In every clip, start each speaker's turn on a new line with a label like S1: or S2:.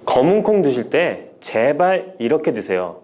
S1: 검은콩 드실 때 제발 이렇게 드세요.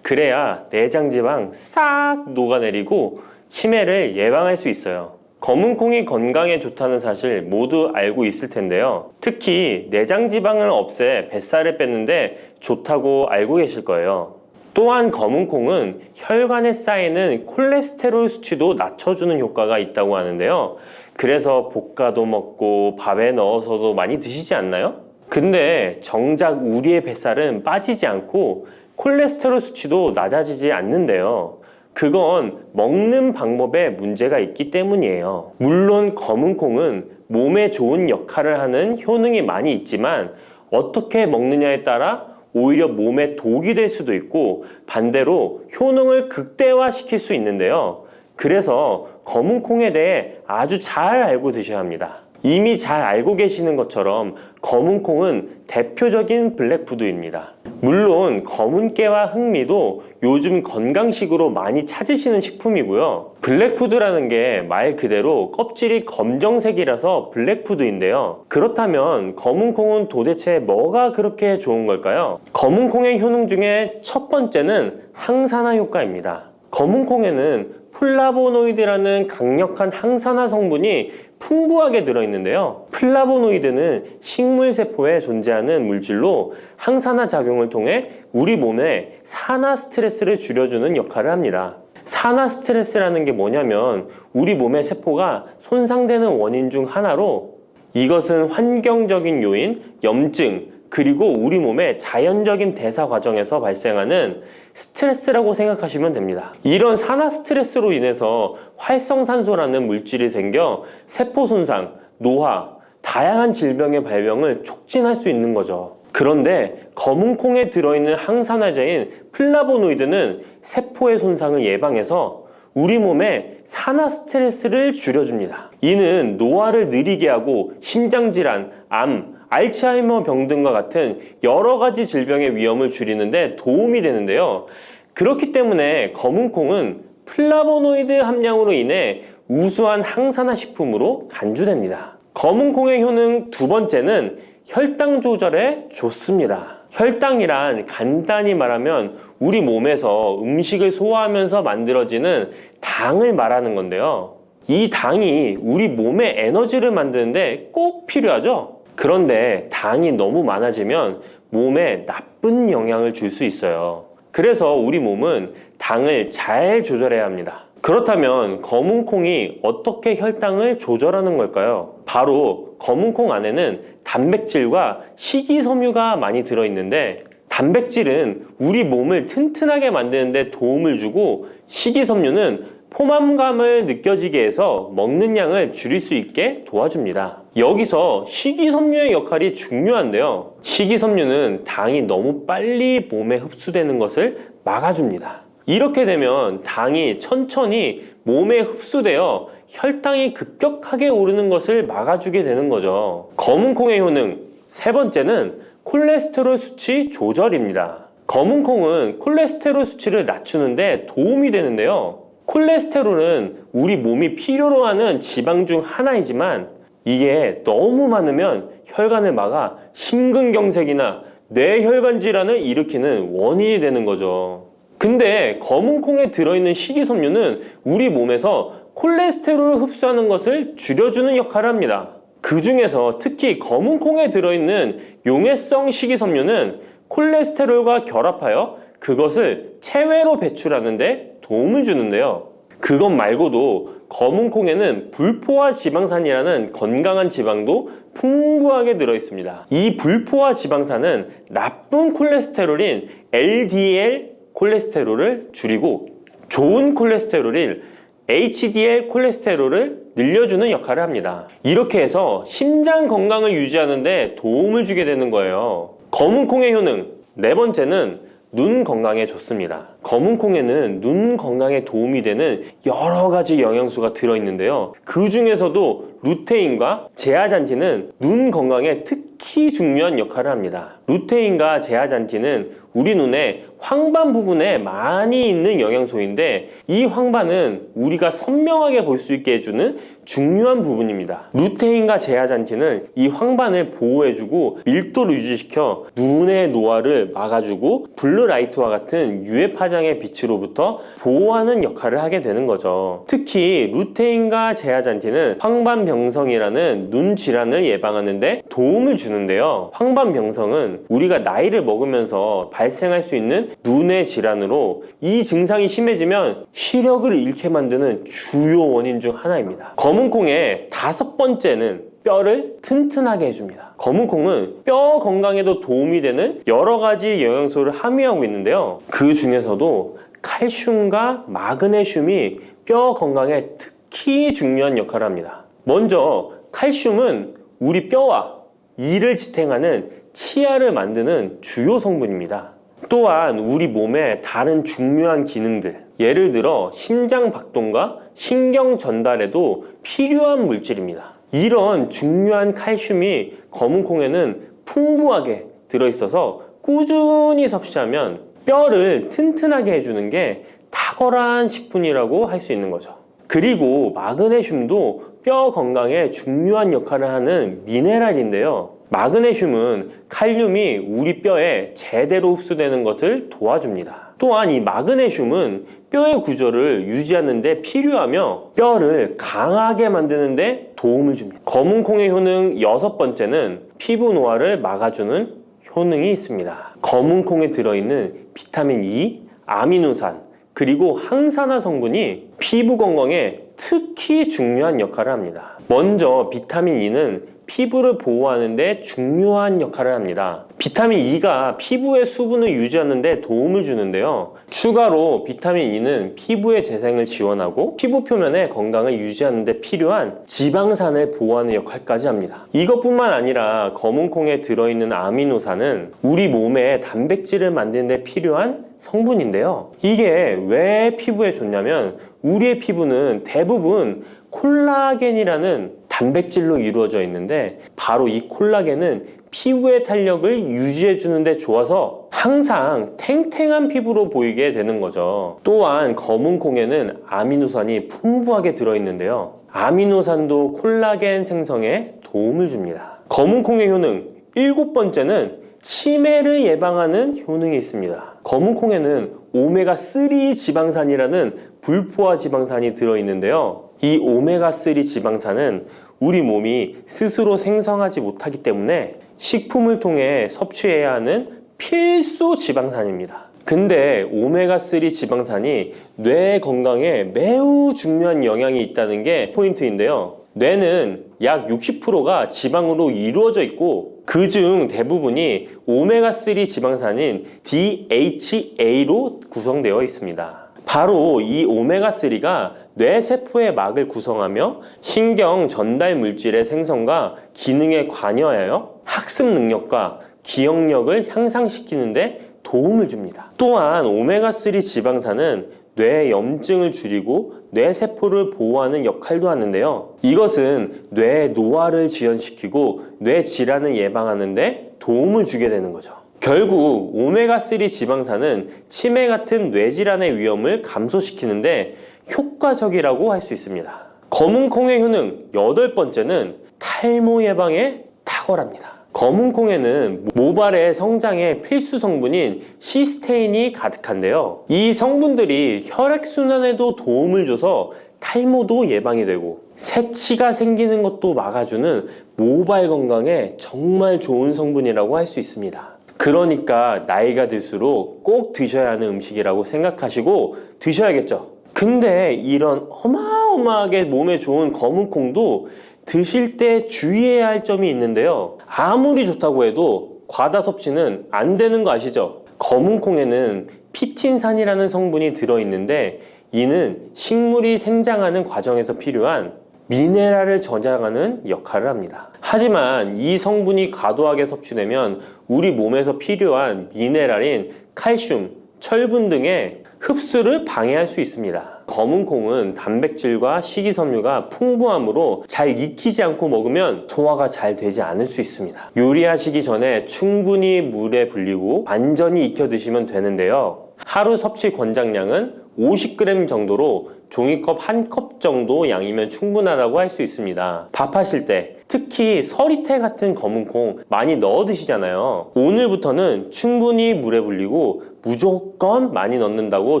S1: 그래야 내장 지방 싹 녹아내리고 치매를 예방할 수 있어요. 검은콩이 건강에 좋다는 사실 모두 알고 있을 텐데요. 특히 내장 지방을 없애 뱃살을 뺐는데 좋다고 알고 계실 거예요. 또한 검은콩은 혈관에 쌓이는 콜레스테롤 수치도 낮춰주는 효과가 있다고 하는데요. 그래서 볶아도 먹고 밥에 넣어서도 많이 드시지 않나요? 근데 정작 우리의 뱃살은 빠지지 않고 콜레스테롤 수치도 낮아지지 않는데요. 그건 먹는 방법에 문제가 있기 때문이에요. 물론 검은콩은 몸에 좋은 역할을 하는 효능이 많이 있지만 어떻게 먹느냐에 따라 오히려 몸에 독이 될 수도 있고 반대로 효능을 극대화시킬 수 있는데요. 그래서 검은콩에 대해 아주 잘 알고 드셔야 합니다. 이미 잘 알고 계시는 것처럼 검은콩은 대표적인 블랙푸드입니다. 물론 검은깨와 흑미도 요즘 건강식으로 많이 찾으시는 식품이고요. 블랙푸드라는 게 말 그대로 껍질이 검정색이라서 블랙푸드인데요. 그렇다면 검은콩은 도대체 뭐가 그렇게 좋은 걸까요? 검은콩의 효능 중에 첫 번째는 항산화 효과입니다. 검은콩에는 플라보노이드라는 강력한 항산화 성분이 풍부하게 들어있는데요. 플라보노이드는 식물세포에 존재하는 물질로 항산화 작용을 통해 우리 몸에 산화 스트레스를 줄여주는 역할을 합니다. 산화 스트레스라는 게 뭐냐면 우리 몸의 세포가 손상되는 원인 중 하나로 이것은 환경적인 요인, 염증, 그리고 우리 몸의 자연적인 대사 과정에서 발생하는 스트레스라고 생각하시면 됩니다. 이런 산화 스트레스로 인해서 활성산소라는 물질이 생겨 세포 손상, 노화, 다양한 질병의 발병을 촉진할 수 있는 거죠. 그런데 검은콩에 들어있는 항산화제인 플라보노이드는 세포의 손상을 예방해서 우리 몸에 산화 스트레스를 줄여줍니다. 이는 노화를 느리게 하고 심장질환, 암, 알츠하이머 병 등과 같은 여러 가지 질병의 위험을 줄이는데 도움이 되는데요. 그렇기 때문에 검은콩은 플라보노이드 함량으로 인해 우수한 항산화 식품으로 간주됩니다. 검은콩의 효능 두 번째는 혈당 조절에 좋습니다. 혈당이란 간단히 말하면 우리 몸에서 음식을 소화하면서 만들어지는 당을 말하는 건데요. 이 당이 우리 몸의 에너지를 만드는데 꼭 필요하죠. 그런데 당이 너무 많아지면 몸에 나쁜 영향을 줄 수 있어요. 그래서 우리 몸은 당을 잘 조절해야 합니다. 그렇다면 검은콩이 어떻게 혈당을 조절하는 걸까요? 바로 검은콩 안에는 단백질과 식이섬유가 많이 들어있는데 단백질은 우리 몸을 튼튼하게 만드는 데 도움을 주고 식이섬유는 포만감을 느껴지게 해서 먹는 양을 줄일 수 있게 도와줍니다. 여기서 식이섬유의 역할이 중요한데요. 식이섬유는 당이 너무 빨리 몸에 흡수되는 것을 막아줍니다. 이렇게 되면 당이 천천히 몸에 흡수되어 혈당이 급격하게 오르는 것을 막아주게 되는 거죠. 검은콩의 효능 세 번째는 콜레스테롤 수치 조절입니다. 검은콩은 콜레스테롤 수치를 낮추는데 도움이 되는데요. 콜레스테롤은 우리 몸이 필요로 하는 지방 중 하나이지만 이게 너무 많으면 혈관을 막아 심근경색이나 뇌혈관 질환을 일으키는 원인이 되는 거죠. 근데 검은콩에 들어있는 식이섬유는 우리 몸에서 콜레스테롤을 흡수하는 것을 줄여주는 역할을 합니다. 그 중에서 특히 검은콩에 들어있는 용해성 식이섬유는 콜레스테롤과 결합하여 그것을 체외로 배출하는데 도움을 주는데요. 그것 말고도 검은콩에는 불포화 지방산이라는 건강한 지방도 풍부하게 들어있습니다. 이 불포화 지방산은 나쁜 콜레스테롤인 LDL 콜레스테롤을 줄이고 좋은 콜레스테롤인 HDL 콜레스테롤을 늘려주는 역할을 합니다. 이렇게 해서 심장 건강을 유지하는 데 도움을 주게 되는 거예요. 검은콩의 효능 네 번째는 눈 건강에 좋습니다. 검은콩에는 눈 건강에 도움이 되는 여러 가지 영양소가 들어있는데요. 그 중에서도 루테인과 제아잔틴은 눈 건강에 특히 특히 중요한 역할을 합니다. 루테인과 제아잔틴은 우리 눈에 황반 부분에 많이 있는 영양소인데 이 황반은 우리가 선명하게 볼 수 있게 해주는 중요한 부분입니다. 루테인과 제아잔틴은 이 황반을 보호해주고 밀도를 유지시켜 눈의 노화를 막아주고 블루라이트와 같은 UV 파장의 빛으로부터 보호하는 역할을 하게 되는 거죠. 특히 루테인과 제아잔틴은 황반병성이라는 눈 질환을 예방하는 데 도움을 주는데요. 황반병성은 우리가 나이를 먹으면서 발생할 수 있는 눈의 질환으로 이 증상이 심해지면 시력을 잃게 만드는 주요 원인 중 하나입니다. 검은콩의 5번째는 뼈를 튼튼하게 해줍니다. 검은콩은 뼈 건강에도 도움이 되는 여러 가지 영양소를 함유하고 있는데요. 그 중에서도 칼슘과 마그네슘이 뼈 건강에 특히 중요한 역할을 합니다. 먼저 칼슘은 우리 뼈와 이를 지탱하는 치아를 만드는 주요 성분입니다. 또한 우리 몸의 다른 중요한 기능들, 예를 들어 심장 박동과 신경 전달에도 필요한 물질입니다. 이런 중요한 칼슘이 검은콩에는 풍부하게 들어있어서 꾸준히 섭취하면 뼈를 튼튼하게 해주는 게 탁월한 식품이라고 할 수 있는 거죠. 그리고 마그네슘도 뼈 건강에 중요한 역할을 하는 미네랄인데요. 마그네슘은 칼륨이 우리 뼈에 제대로 흡수되는 것을 도와줍니다. 또한 이 마그네슘은 뼈의 구조를 유지하는 데 필요하며 뼈를 강하게 만드는 데 도움을 줍니다. 검은콩의 효능 6번째는 피부 노화를 막아주는 효능이 있습니다. 검은콩에 들어있는 비타민 E, 아미노산, 그리고 항산화 성분이 피부 건강에 특히 중요한 역할을 합니다. 먼저 비타민 E는 피부를 보호하는 데 중요한 역할을 합니다. 비타민 E가 피부의 수분을 유지하는 데 도움을 주는데요. 추가로 비타민 E는 피부의 재생을 지원하고 피부 표면의 건강을 유지하는 데 필요한 지방산을 보호하는 역할까지 합니다. 이것뿐만 아니라 검은콩에 들어있는 아미노산은 우리 몸에 단백질을 만드는 데 필요한 성분인데요. 이게 왜 피부에 좋냐면 우리의 피부는 대부분 콜라겐이라는 단백질로 이루어져 있는데 바로 이 콜라겐은 피부의 탄력을 유지해 주는데 좋아서 항상 탱탱한 피부로 보이게 되는 거죠. 또한 검은콩에는 아미노산이 풍부하게 들어있는데요. 아미노산도 콜라겐 생성에 도움을 줍니다. 검은콩의 효능 7번째는 치매를 예방하는 효능이 있습니다. 검은콩에는 오메가3 지방산이라는 불포화 지방산이 들어있는데요. 이 오메가3 지방산은 우리 몸이 스스로 생성하지 못하기 때문에 식품을 통해 섭취해야 하는 필수 지방산입니다. 근데 오메가3 지방산이 뇌 건강에 매우 중요한 영향이 있다는 게 포인트인데요. 뇌는 약 60%가 지방으로 이루어져 있고 그중 대부분이 오메가3 지방산인 DHA로 구성되어 있습니다. 바로 이 오메가3가 뇌세포의 막을 구성하며 신경 전달 물질의 생성과 기능에 관여하여 학습 능력과 기억력을 향상시키는 데 도움을 줍니다. 또한 오메가3 지방산은 뇌 염증을 줄이고 뇌세포를 보호하는 역할도 하는데요. 이것은 뇌 노화를 지연시키고 뇌 질환을 예방하는 데 도움을 주게 되는 거죠. 결국 오메가3 지방산은 치매 같은 뇌질환의 위험을 감소시키는데 효과적이라고 할 수 있습니다. 검은콩의 효능 8번째는 탈모 예방에 탁월합니다. 검은콩에는 모발의 성장에 필수 성분인 시스테인이 가득한데요. 이 성분들이 혈액순환에도 도움을 줘서 탈모도 예방이 되고 새치가 생기는 것도 막아주는 모발 건강에 정말 좋은 성분이라고 할 수 있습니다. 그러니까 나이가 들수록 꼭 드셔야 하는 음식이라고 생각하시고 드셔야겠죠. 근데 이런 어마어마하게 몸에 좋은 검은콩도 드실 때 주의해야 할 점이 있는데요. 아무리 좋다고 해도 과다 섭취는 안 되는 거 아시죠? 검은콩에는 피틴산이라는 성분이 들어있는데 이는 식물이 생장하는 과정에서 필요한 미네랄을 저장하는 역할을 합니다. 하지만 이 성분이 과도하게 섭취되면 우리 몸에서 필요한 미네랄인 칼슘, 철분 등의 흡수를 방해할 수 있습니다. 검은 콩은 단백질과 식이섬유가 풍부하므로 잘 익히지 않고 먹으면 소화가 잘 되지 않을 수 있습니다. 요리하시기 전에 충분히 물에 불리고 완전히 익혀 드시면 되는데요. 하루 섭취 권장량은 50g 정도로 종이컵 1컵 정도 양이면 충분하다고 할 수 있습니다. 밥하실 때 특히 서리태 같은 검은 콩 많이 넣어 드시잖아요. 오늘부터는 충분히 물에 불리고 무조건 많이 넣는다고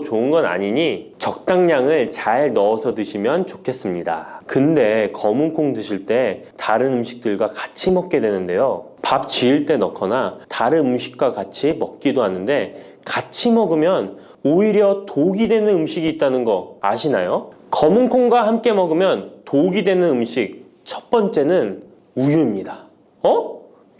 S1: 좋은 건 아니니 적당량을 잘 넣어서 드시면 좋겠습니다. 근데 검은 콩 드실 때 다른 음식들과 같이 먹게 되는데요. 밥 지을 때 넣거나 다른 음식과 같이 먹기도 하는데 같이 먹으면 오히려 독이 되는 음식이 있다는 거 아시나요? 검은 콩과 함께 먹으면 독이 되는 음식 첫 번째는 우유입니다.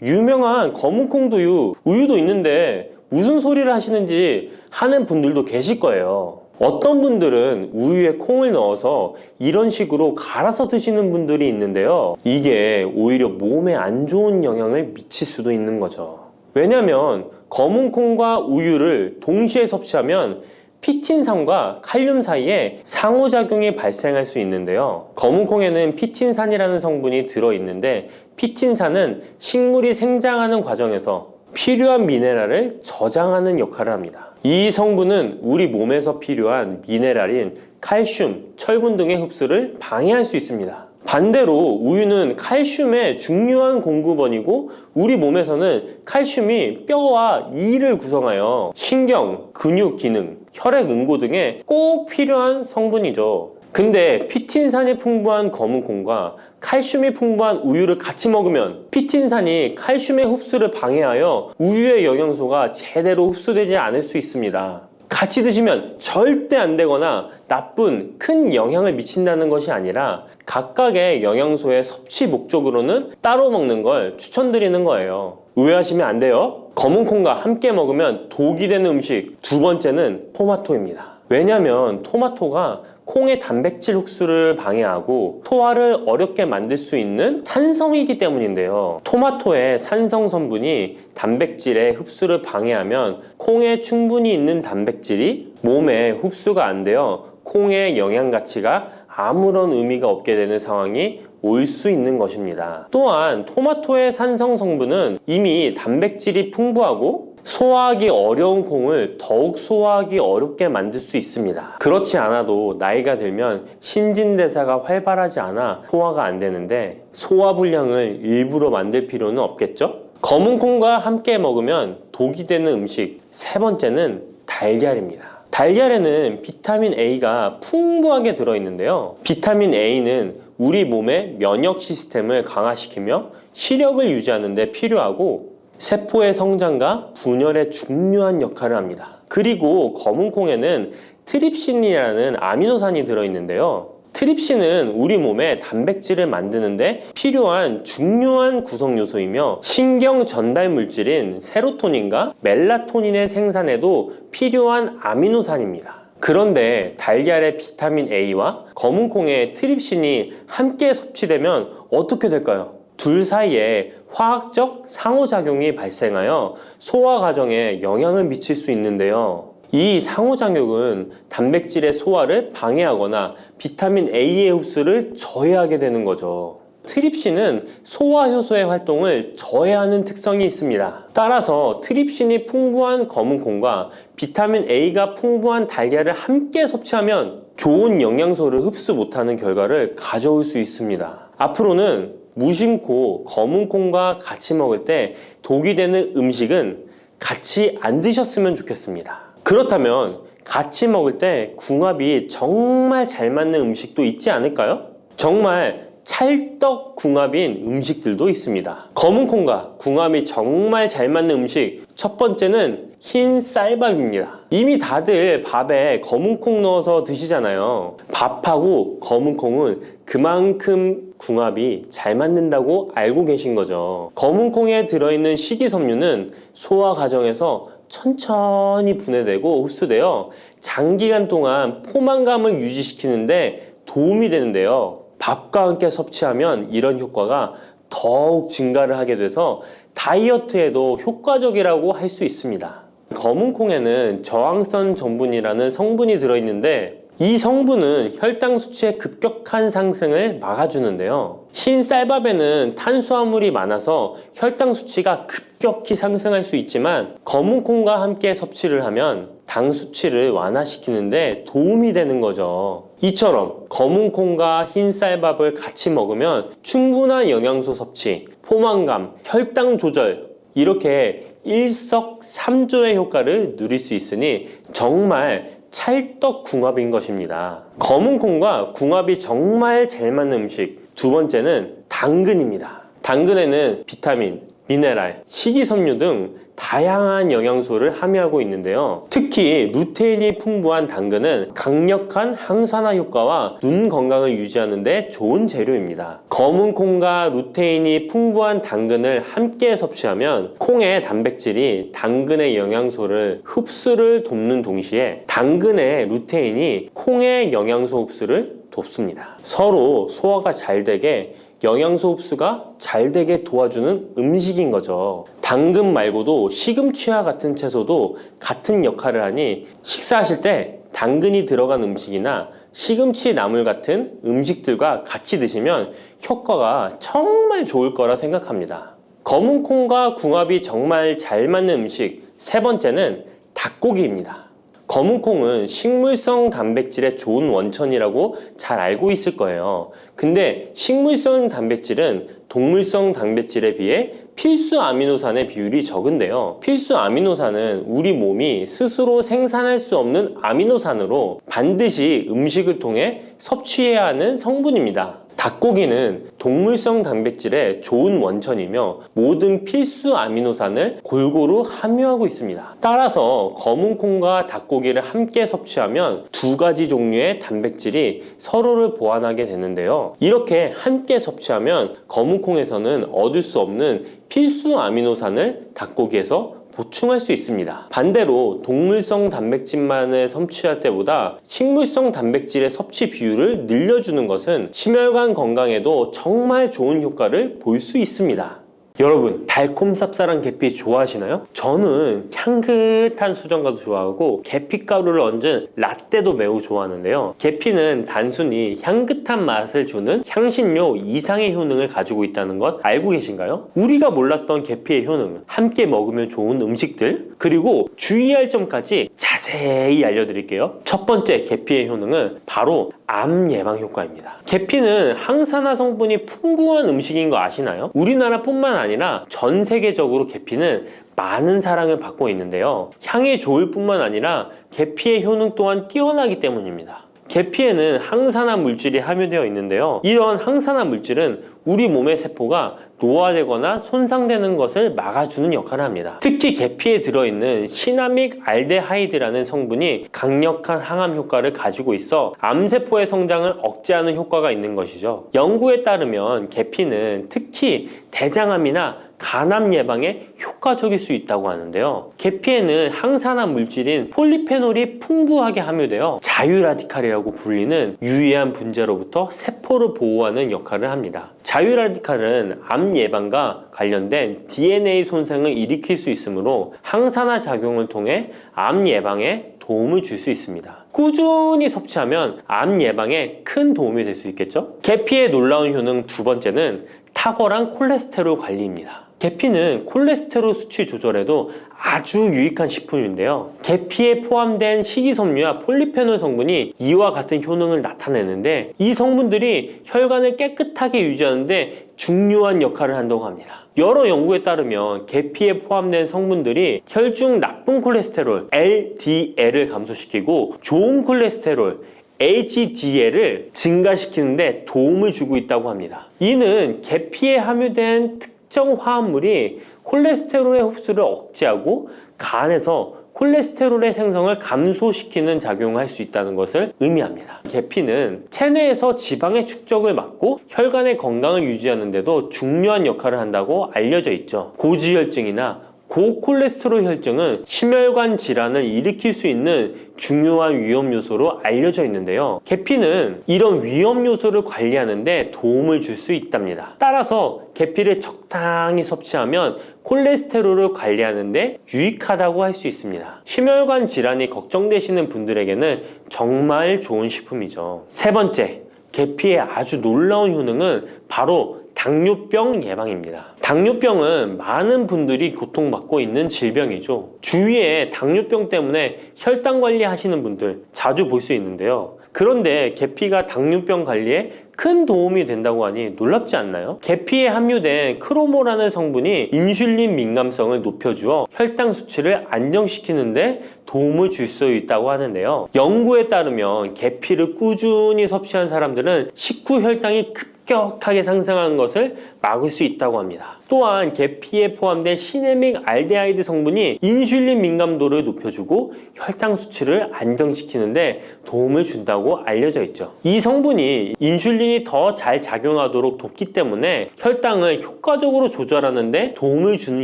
S1: 유명한 검은 콩두유, 우유도 있는데 무슨 소리를 하시는지 하는 분들도 계실 거예요. 어떤 분들은 우유에 콩을 넣어서 이런 식으로 갈아서 드시는 분들이 있는데요. 이게 오히려 몸에 안 좋은 영향을 미칠 수도 있는 거죠. 왜냐면 검은 콩과 우유를 동시에 섭취하면 피틴산과 칼륨 사이에 상호작용이 발생할 수 있는데요. 검은 콩에는 피틴산이라는 성분이 들어있는데 피틴산은 식물이 생장하는 과정에서 필요한 미네랄을 저장하는 역할을 합니다. 이 성분은 우리 몸에서 필요한 미네랄인 칼슘, 철분 등의 흡수를 방해할 수 있습니다. 반대로 우유는 칼슘의 중요한 공급원이고 우리 몸에서는 칼슘이 뼈와 이를 구성하여 신경, 근육 기능, 혈액 응고 등에 꼭 필요한 성분이죠. 근데 피틴산이 풍부한 검은 콩과 칼슘이 풍부한 우유를 같이 먹으면 피틴산이 칼슘의 흡수를 방해하여 우유의 영양소가 제대로 흡수되지 않을 수 있습니다. 같이 드시면 절대 안 되거나 나쁜 큰 영향을 미친다는 것이 아니라 각각의 영양소의 섭취 목적으로는 따로 먹는 걸 추천드리는 거예요. 오해하시면 안 돼요. 검은 콩과 함께 먹으면 독이 되는 음식 두 번째는 토마토입니다. 왜냐면 토마토가 콩의 단백질 흡수를 방해하고 소화를 어렵게 만들 수 있는 산성이기 때문인데요. 토마토의 산성 성분이 단백질의 흡수를 방해하면 콩에 충분히 있는 단백질이 몸에 흡수가 안 되어 콩의 영양 가치가 아무런 의미가 없게 되는 상황이 올 수 있는 것입니다. 또한 토마토의 산성 성분은 이미 단백질이 풍부하고 소화하기 어려운 콩을 더욱 소화하기 어렵게 만들 수 있습니다. 그렇지 않아도 나이가 들면 신진대사가 활발하지 않아 소화가 안 되는데 소화불량을 일부러 만들 필요는 없겠죠? 검은 콩과 함께 먹으면 독이 되는 음식 세 번째는 달걀입니다. 달걀에는 비타민 A가 풍부하게 들어있는데요. 비타민 A는 우리 몸의 면역 시스템을 강화시키며 시력을 유지하는 데 필요하고 세포의 성장과 분열에 중요한 역할을 합니다. 그리고 검은 콩에는 트립신이라는 아미노산이 들어있는데요. 트립신은 우리 몸에 단백질을 만드는데 필요한 중요한 구성 요소이며 신경 전달 물질인 세로토닌과 멜라토닌의 생산에도 필요한 아미노산입니다. 그런데 달걀의 비타민 A와 검은 콩의 트립신이 함께 섭취되면 어떻게 될까요? 둘 사이에 화학적 상호작용이 발생하여 소화 과정에 영향을 미칠 수 있는데요. 이 상호작용은 단백질의 소화를 방해하거나 비타민 A의 흡수를 저해하게 되는 거죠. 트립신은 소화 효소의 활동을 저해하는 특성이 있습니다. 따라서 트립신이 풍부한 검은 콩과 비타민 A가 풍부한 달걀을 함께 섭취하면 좋은 영양소를 흡수 못하는 결과를 가져올 수 있습니다. 앞으로는 무심코 검은 콩과 같이 먹을 때 독이 되는 음식은 같이 안 드셨으면 좋겠습니다. 그렇다면 같이 먹을 때 궁합이 정말 잘 맞는 음식도 있지 않을까요? 정말 찰떡 궁합인 음식들도 있습니다. 검은 콩과 궁합이 정말 잘 맞는 음식 첫 번째는 흰 쌀밥입니다. 이미 다들 밥에 검은 콩 넣어서 드시잖아요. 밥하고 검은 콩은 그만큼 궁합이 잘 맞는다고 알고 계신 거죠. 검은 콩에 들어있는 식이섬유는 소화 과정에서 천천히 분해되고 흡수되어 장기간 동안 포만감을 유지시키는데 도움이 되는데요. 밥과 함께 섭취하면 이런 효과가 더욱 증가를 하게 돼서 다이어트에도 효과적이라고 할 수 있습니다. 검은 콩에는 저항성 전분이라는 성분이 들어있는데 이 성분은 혈당 수치의 급격한 상승을 막아주는데요. 흰 쌀밥에는 탄수화물이 많아서 혈당 수치가 급격히 상승할 수 있지만 검은 콩과 함께 섭취를 하면 당 수치를 완화시키는데 도움이 되는 거죠. 이처럼 검은 콩과 흰 쌀밥을 같이 먹으면 충분한 영양소 섭취, 포만감, 혈당 조절 이렇게 일석삼조의 효과를 누릴 수 있으니 정말 찰떡궁합인 것입니다. 검은 콩과 궁합이 정말 잘 맞는 음식 두 번째는 당근입니다. 당근에는 비타민, 미네랄, 식이섬유 등 다양한 영양소를 함유하고 있는데요. 특히 루테인이 풍부한 당근은 강력한 항산화 효과와 눈 건강을 유지하는 데 좋은 재료입니다. 검은 콩과 루테인이 풍부한 당근을 함께 섭취하면 콩의 단백질이 당근의 영양소를 흡수를 돕는 동시에 당근의 루테인이 콩의 영양소 흡수를 돕습니다. 서로 소화가 잘 되게 영양소 흡수가 잘 되게 도와주는 음식인 거죠. 당근 말고도 시금치와 같은 채소도 같은 역할을 하니 식사하실 때 당근이 들어간 음식이나 시금치 나물 같은 음식들과 같이 드시면 효과가 정말 좋을 거라 생각합니다. 검은 콩과 궁합이 정말 잘 맞는 음식 세 번째는 닭고기입니다. 검은 콩은 식물성 단백질의 좋은 원천이라고 잘 알고 있을 거예요. 근데 식물성 단백질은 동물성 단백질에 비해 필수 아미노산의 비율이 적은데요. 필수 아미노산은 우리 몸이 스스로 생산할 수 없는 아미노산으로 반드시 음식을 통해 섭취해야 하는 성분입니다. 닭고기는 동물성 단백질의 좋은 원천이며 모든 필수 아미노산을 골고루 함유하고 있습니다. 따라서 검은 콩과 닭고기를 함께 섭취하면 두 가지 종류의 단백질이 서로를 보완하게 되는데요. 이렇게 함께 섭취하면 검은 콩에서는 얻을 수 없는 필수 아미노산을 닭고기에서 보충할 수 있습니다. 반대로 동물성 단백질만을 섭취할 때보다 식물성 단백질의 섭취 비율을 늘려주는 것은 심혈관 건강에도 정말 좋은 효과를 볼 수 있습니다. 여러분, 달콤 쌉쌀한 계피 좋아하시나요? 저는 향긋한 수정과도 좋아하고 계피가루를 얹은 라떼도 매우 좋아하는데요. 계피는 단순히 향긋한 맛을 주는 향신료 이상의 효능을 가지고 있다는 것 알고 계신가요? 우리가 몰랐던 계피의 효능, 함께 먹으면 좋은 음식들, 그리고 주의할 점까지 자세히 알려드릴게요. 첫 번째 계피의 효능은 바로 암 예방 효과입니다. 계피는 항산화 성분이 풍부한 음식인 거 아시나요? 우리나라뿐만 아니라 전 세계적으로 계피는 많은 사랑을 받고 있는데요. 향이 좋을 뿐만 아니라 계피의 효능 또한 뛰어나기 때문입니다. 계피에는 항산화 물질이 함유되어 있는데요. 이런 항산화 물질은 우리 몸의 세포가 노화되거나 손상되는 것을 막아주는 역할을 합니다. 특히 계피에 들어있는 시나믹 알데하이드라는 성분이 강력한 항암 효과를 가지고 있어 암세포의 성장을 억제하는 효과가 있는 것이죠. 연구에 따르면 계피는 특히 대장암이나 간암 예방에 효과적일 수 있다고 하는데요. 계피에는 항산화 물질인 폴리페놀이 풍부하게 함유되어 자유라디칼이라고 불리는 유해한 분자로부터 세포를 보호하는 역할을 합니다. 자유라디칼은 암 예방과 관련된 DNA 손상을 일으킬 수 있으므로 항산화 작용을 통해 암 예방에 도움을 줄 수 있습니다. 꾸준히 섭취하면 암 예방에 큰 도움이 될 수 있겠죠? 계피의 놀라운 효능 두 번째는 탁월한 콜레스테롤 관리입니다. 계피는 콜레스테롤 수치 조절에도 아주 유익한 식품인데요. 계피에 포함된 식이섬유와 폴리페놀 성분이 이와 같은 효능을 나타내는데 이 성분들이 혈관을 깨끗하게 유지하는데 중요한 역할을 한다고 합니다. 여러 연구에 따르면 계피에 포함된 성분들이 혈중 나쁜 콜레스테롤 LDL을 감소시키고 좋은 콜레스테롤 HDL을 증가시키는데 도움을 주고 있다고 합니다. 이는 계피에 함유된 특정 화합물이 콜레스테롤의 흡수를 억제하고 간에서 콜레스테롤의 생성을 감소시키는 작용을 할 수 있다는 것을 의미합니다. 계피는 체내에서 지방의 축적을 막고 혈관의 건강을 유지하는 데도 중요한 역할을 한다고 알려져 있죠. 고지혈증이나 고콜레스테롤 혈증은 심혈관 질환을 일으킬 수 있는 중요한 위험 요소로 알려져 있는데요. 계피는 이런 위험 요소를 관리하는 데 도움을 줄 수 있답니다. 따라서 계피를 적당히 섭취하면 콜레스테롤을 관리하는 데 유익하다고 할 수 있습니다. 심혈관 질환이 걱정되시는 분들에게는 정말 좋은 식품이죠. 세 번째, 계피의 아주 놀라운 효능은 바로 당뇨병 예방입니다. 당뇨병은 많은 분들이 고통받고 있는 질병이죠. 주위에 당뇨병 때문에 혈당 관리하시는 분들 자주 볼 수 있는데요. 그런데 계피가 당뇨병 관리에 큰 도움이 된다고 하니 놀랍지 않나요? 계피에 함유된 크로모라는 성분이 인슐린 민감성을 높여주어 혈당 수치를 안정시키는데 도움을 줄 수 있다고 하는데요. 연구에 따르면 계피를 꾸준히 섭취한 사람들은 식후 혈당이 급격하게 상승하는 것을 막을 수 있다고 합니다. 또한 계피에 포함된 시네믹 알데하이드 성분이 인슐린 민감도를 높여주고 혈당 수치를 안정시키는데 도움을 준다고 알려져 있죠. 이 성분이 인슐린이 더 잘 작용하도록 돕기 때문에 혈당을 효과적으로 조절하는데 도움을 주는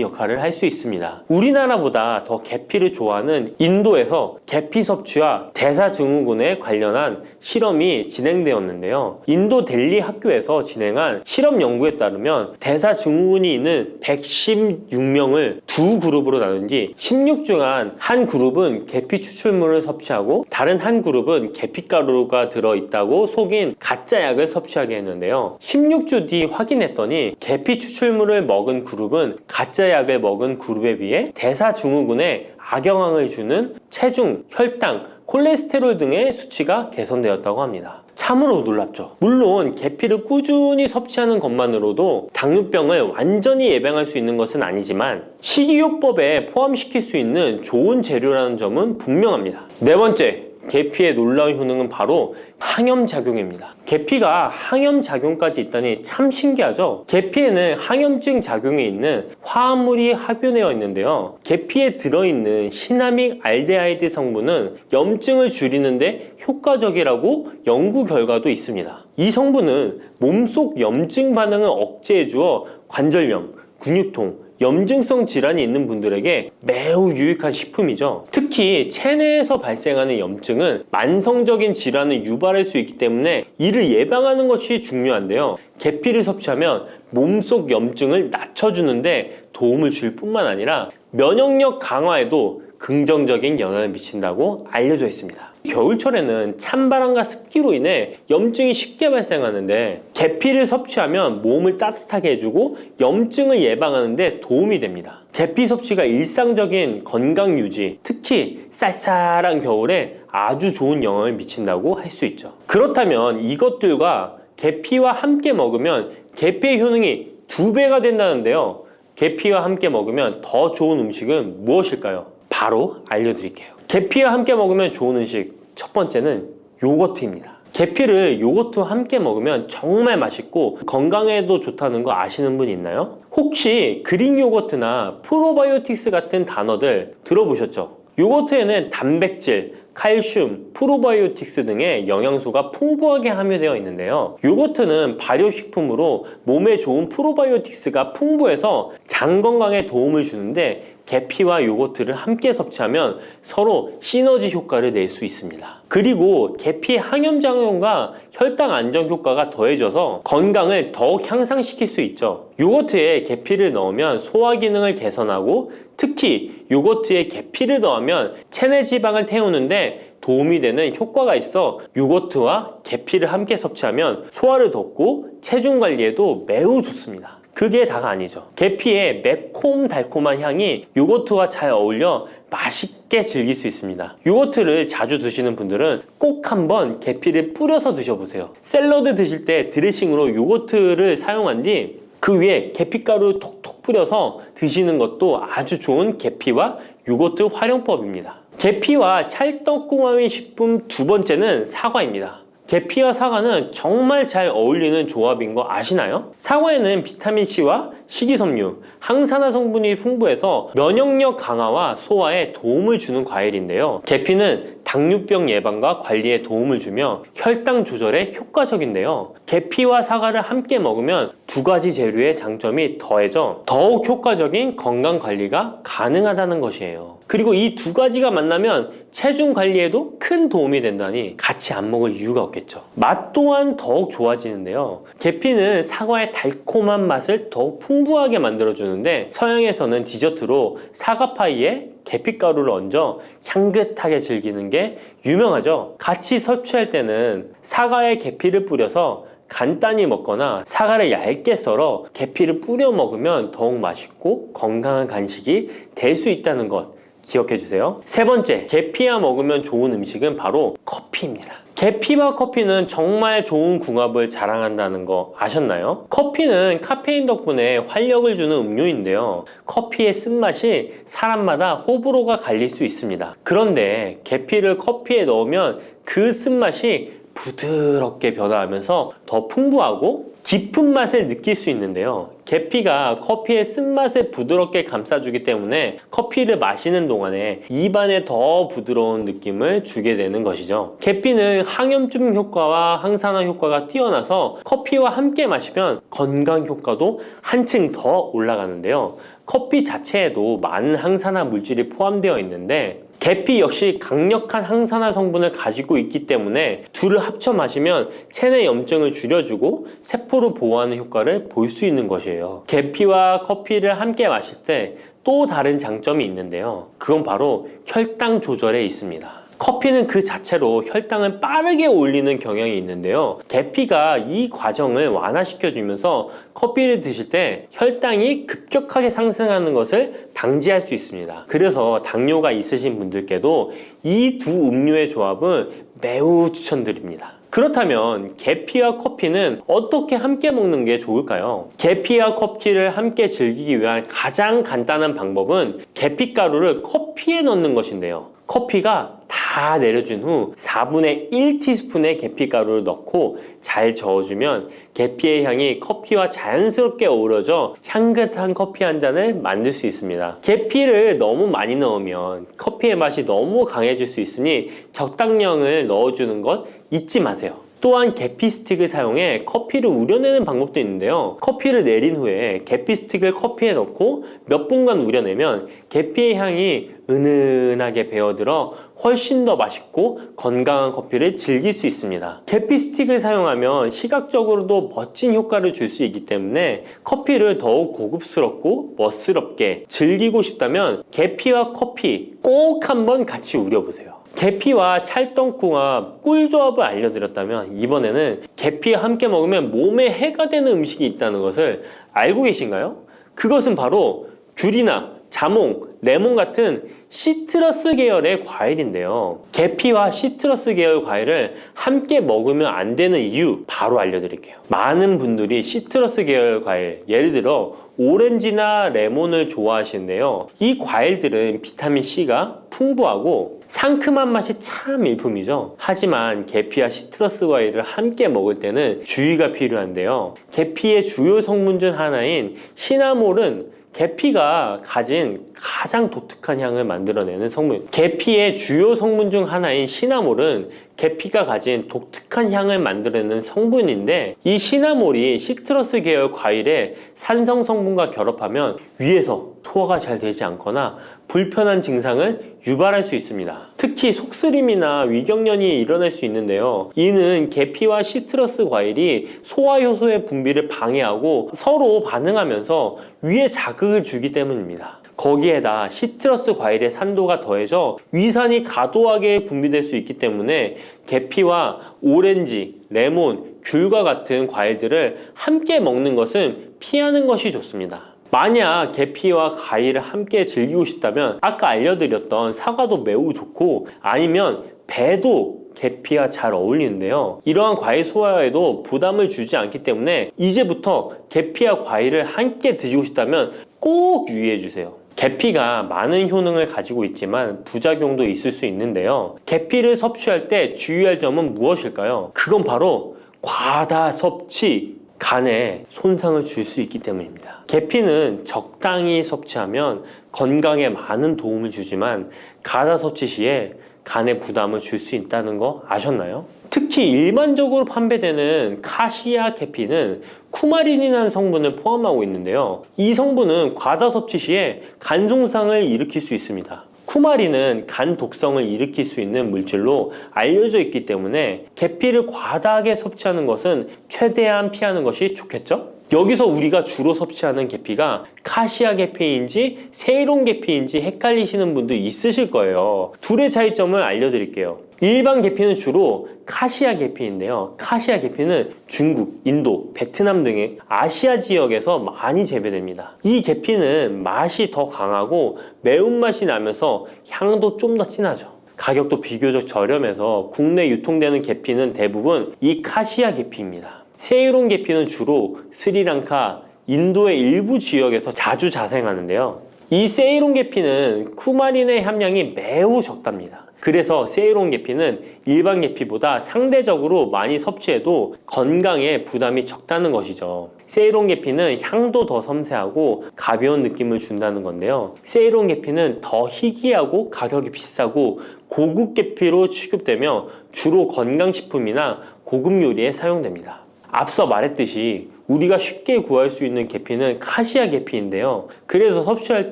S1: 역할을 할 수 있습니다. 우리나라보다 더 계피를 좋아하는 인도에서 계피 섭취와 대사증후군에 관련한 실험이 진행되었는데요. 인도 델리 학교에서 진행한 실험 연구에 따르면 대사증후군이 있는 116명을 두 그룹으로 나눈 뒤 16주간 한 그룹은 계피 추출물을 섭취하고 다른 한 그룹은 계피가루가 들어있다고 속인 가짜 약을 섭취하게 했는데요. 16주 뒤 확인했더니 계피 추출물을 먹은 그룹은 가짜 약을 먹은 그룹에 비해 대사증후군에 악영향을 주는 체중, 혈당, 콜레스테롤 등의 수치가 개선되었다고 합니다. 참으로 놀랍죠. 물론 계피를 꾸준히 섭취하는 것만으로도 당뇨병을 완전히 예방할 수 있는 것은 아니지만 식이요법에 포함시킬 수 있는 좋은 재료라는 점은 분명합니다. 네 번째, 계피의 놀라운 효능은 바로 항염작용입니다. 계피가 항염작용까지 있다니 참 신기하죠? 계피에는 항염증 작용이 있는 화합물이 함유되어 있는데요. 계피에 들어있는 시나믹 알데하이드 성분은 염증을 줄이는데 효과적이라고 연구 결과도 있습니다. 이 성분은 몸속 염증 반응을 억제해주어 관절염, 근육통, 염증성 질환이 있는 분들에게 매우 유익한 식품이죠. 특히 체내에서 발생하는 염증은 만성적인 질환을 유발할 수 있기 때문에 이를 예방하는 것이 중요한데요. 계피를 섭취하면 몸속 염증을 낮춰주는데 도움을 줄 뿐만 아니라 면역력 강화에도 긍정적인 영향을 미친다고 알려져 있습니다. 겨울철에는 찬바람과 습기로 인해 염증이 쉽게 발생하는데 계피를 섭취하면 몸을 따뜻하게 해주고 염증을 예방하는 데 도움이 됩니다. 계피 섭취가 일상적인 건강 유지, 특히 쌀쌀한 겨울에 아주 좋은 영향을 미친다고 할 수 있죠. 그렇다면 이것들과 계피와 함께 먹으면 계피의 효능이 2배가 된다는데요. 계피와 함께 먹으면 더 좋은 음식은 무엇일까요? 바로 알려드릴게요. 계피와 함께 먹으면 좋은 음식, 첫 번째는 요거트입니다. 계피를 요거트와 함께 먹으면 정말 맛있고 건강에도 좋다는 거 아시는 분 있나요? 혹시 그릭 요거트나 프로바이오틱스 같은 단어들 들어보셨죠? 요거트에는 단백질, 칼슘, 프로바이오틱스 등의 영양소가 풍부하게 함유되어 있는데요. 요거트는 발효식품으로 몸에 좋은 프로바이오틱스가 풍부해서 장 건강에 도움을 주는데 계피와 요거트를 함께 섭취하면 서로 시너지 효과를 낼 수 있습니다. 그리고 계피 항염작용과 혈당 안정 효과가 더해져서 건강을 더욱 향상시킬 수 있죠. 요거트에 계피를 넣으면 소화 기능을 개선하고 특히 요거트에 계피를 넣으면 체내 지방을 태우는데 도움이 되는 효과가 있어 요거트와 계피를 함께 섭취하면 소화를 돋고 체중 관리에도 매우 좋습니다. 그게 다가 아니죠. 계피의 매콤달콤한 향이 요거트와 잘 어울려 맛있게 즐길 수 있습니다. 요거트를 자주 드시는 분들은 꼭 한번 계피를 뿌려서 드셔보세요. 샐러드 드실 때 드레싱으로 요거트를 사용한 뒤 그 위에 계피가루 톡톡 뿌려서 드시는 것도 아주 좋은 계피와 요거트 활용법입니다. 계피와 찰떡궁합의 식품 두 번째는 사과입니다. 계피와 사과는 정말 잘 어울리는 조합인 거 아시나요? 사과에는 비타민C와 식이섬유, 항산화 성분이 풍부해서 면역력 강화와 소화에 도움을 주는 과일인데요. 계피는 당뇨병 예방과 관리에 도움을 주며 혈당 조절에 효과적인데요. 계피와 사과를 함께 먹으면 두 가지 재료의 장점이 더해져 더욱 효과적인 건강 관리가 가능하다는 것이에요. 그리고 이 두 가지가 만나면 체중 관리에도 큰 도움이 된다니 같이 안 먹을 이유가 없겠죠. 맛 또한 더욱 좋아지는데요. 계피는 사과의 달콤한 맛을 더욱 풍부하게 만들어주는데 서양에서는 디저트로 사과파이에 계피가루를 얹어 향긋하게 즐기는 게 유명하죠. 같이 섭취할 때는 사과에 계피를 뿌려서 간단히 먹거나 사과를 얇게 썰어 계피를 뿌려 먹으면 더욱 맛있고 건강한 간식이 될 수 있다는 것 기억해 주세요. 세 번째, 계피와 먹으면 좋은 음식은 바로 커피입니다. 계피와 커피는 정말 좋은 궁합을 자랑한다는 거 아셨나요? 커피는 카페인 덕분에 활력을 주는 음료인데요. 커피의 쓴맛이 사람마다 호불호가 갈릴 수 있습니다. 그런데 계피를 커피에 넣으면 그 쓴맛이 부드럽게 변화하면서 더 풍부하고 깊은 맛을 느낄 수 있는데요. 계피가 커피의 쓴맛을 부드럽게 감싸주기 때문에 커피를 마시는 동안에 입안에 더 부드러운 느낌을 주게 되는 것이죠. 계피는 항염증 효과와 항산화 효과가 뛰어나서 커피와 함께 마시면 건강 효과도 한층 더 올라가는데요. 커피 자체에도 많은 항산화 물질이 포함되어 있는데 계피 역시 강력한 항산화 성분을 가지고 있기 때문에 둘을 합쳐 마시면 체내 염증을 줄여주고 세포를 보호하는 효과를 볼 수 있는 것이에요. 계피와 커피를 함께 마실 때 또 다른 장점이 있는데요. 그건 바로 혈당 조절에 있습니다. 커피는 그 자체로 혈당을 빠르게 올리는 경향이 있는데요. 계피가 이 과정을 완화시켜주면서 커피를 드실 때 혈당이 급격하게 상승하는 것을 방지할 수 있습니다. 그래서 당뇨가 있으신 분들께도 이 두 음료의 조합은 매우 추천드립니다. 그렇다면 계피와 커피는 어떻게 함께 먹는 게 좋을까요? 계피와 커피를 함께 즐기기 위한 가장 간단한 방법은 계피가루를 커피에 넣는 것인데요. 커피가 다 내려준 후 4분의 1티스푼의 계피가루를 넣고 잘 저어주면 계피의 향이 커피와 자연스럽게 어우러져 향긋한 커피 한 잔을 만들 수 있습니다. 계피를 너무 많이 넣으면 커피의 맛이 너무 강해질 수 있으니 적당량을 넣어주는 것 잊지 마세요. 또한 계피 스틱을 사용해 커피를 우려내는 방법도 있는데요. 커피를 내린 후에 계피 스틱을 커피에 넣고 몇 분간 우려내면 계피의 향이 은은하게 배어들어 훨씬 더 맛있고 건강한 커피를 즐길 수 있습니다. 계피 스틱을 사용하면 시각적으로도 멋진 효과를 줄 수 있기 때문에 커피를 더욱 고급스럽고 멋스럽게 즐기고 싶다면 계피와 커피 꼭 한번 같이 우려보세요. 계피와 찰떡궁합 꿀조합을 알려드렸다면 이번에는 계피와 함께 먹으면 몸에 해가 되는 음식이 있다는 것을 알고 계신가요? 그것은 바로 귤이나 자몽, 레몬 같은 시트러스 계열의 과일인데요. 계피와 시트러스 계열 과일을 함께 먹으면 안 되는 이유 바로 알려드릴게요. 많은 분들이 시트러스 계열 과일, 예를 들어 오렌지나 레몬을 좋아하시는데요. 이 과일들은 비타민C가 풍부하고 상큼한 맛이 참 일품이죠. 하지만 계피와 시트러스 과일을 함께 먹을 때는 주의가 필요한데요. 계피의 주요 성분 중 하나인 시나몰은 계피가 가진 가장 독특한 향을 만들어내는 성분. 계피의 주요 성분 중 하나인 시나몰은 계피가 가진 독특한 향을 만들어내는 성분인데 이 시나몰이 시트러스 계열 과일의 산성 성분과 결합하면 위에서 소화가 잘 되지 않거나 불편한 증상을 유발할 수 있습니다. 특히 속쓰림이나 위경련이 일어날 수 있는데요. 이는 계피와 시트러스 과일이 소화효소의 분비를 방해하고 서로 반응하면서 위에 자극을 주기 때문입니다. 거기에다 시트러스 과일의 산도가 더해져 위산이 과도하게 분비될 수 있기 때문에 계피와 오렌지, 레몬, 귤과 같은 과일들을 함께 먹는 것은 피하는 것이 좋습니다. 만약 계피와 과일을 함께 즐기고 싶다면 아까 알려드렸던 사과도 매우 좋고 아니면 배도 계피와 잘 어울리는데요. 이러한 과일 소화에도 부담을 주지 않기 때문에 이제부터 계피와 과일을 함께 드시고 싶다면 꼭 유의해 주세요. 계피가 많은 효능을 가지고 있지만 부작용도 있을 수 있는데요. 계피를 섭취할 때 주의할 점은 무엇일까요? 그건 바로 과다 섭취, 간에 손상을 줄 수 있기 때문입니다. 계피는 적당히 섭취하면 건강에 많은 도움을 주지만 과다 섭취 시에 간에 부담을 줄 수 있다는 거 아셨나요? 특히 일반적으로 판매되는 카시아 계피는 쿠마린이라는 성분을 포함하고 있는데요. 이 성분은 과다 섭취 시에 간 손상을 일으킬 수 있습니다. 쿠마린은 간 독성을 일으킬 수 있는 물질로 알려져 있기 때문에 계피를 과다하게 섭취하는 것은 최대한 피하는 것이 좋겠죠? 여기서 우리가 주로 섭취하는 계피가 카시아 계피인지 세이론 계피인지 헷갈리시는 분도 있으실 거예요. 둘의 차이점을 알려드릴게요. 일반 계피는 주로 카시아 계피인데요. 카시아 계피는 중국, 인도, 베트남 등의 아시아 지역에서 많이 재배됩니다. 이 계피는 맛이 더 강하고 매운맛이 나면서 향도 좀 더 진하죠. 가격도 비교적 저렴해서 국내 유통되는 계피는 대부분 이 카시아 계피입니다. 세이론 계피는 주로 스리랑카, 인도의 일부 지역에서 자주 자생하는데요. 이 세이론 계피는 쿠마린의 함량이 매우 적답니다. 그래서 세이론 계피는 일반 계피보다 상대적으로 많이 섭취해도 건강에 부담이 적다는 것이죠. 세이론 계피는 향도 더 섬세하고 가벼운 느낌을 준다는 건데요. 세이론 계피는 더 희귀하고 가격이 비싸고 고급 계피로 취급되며 주로 건강식품이나 고급 요리에 사용됩니다. 앞서 말했듯이 우리가 쉽게 구할 수 있는 계피는 카시아 계피인데요. 그래서 섭취할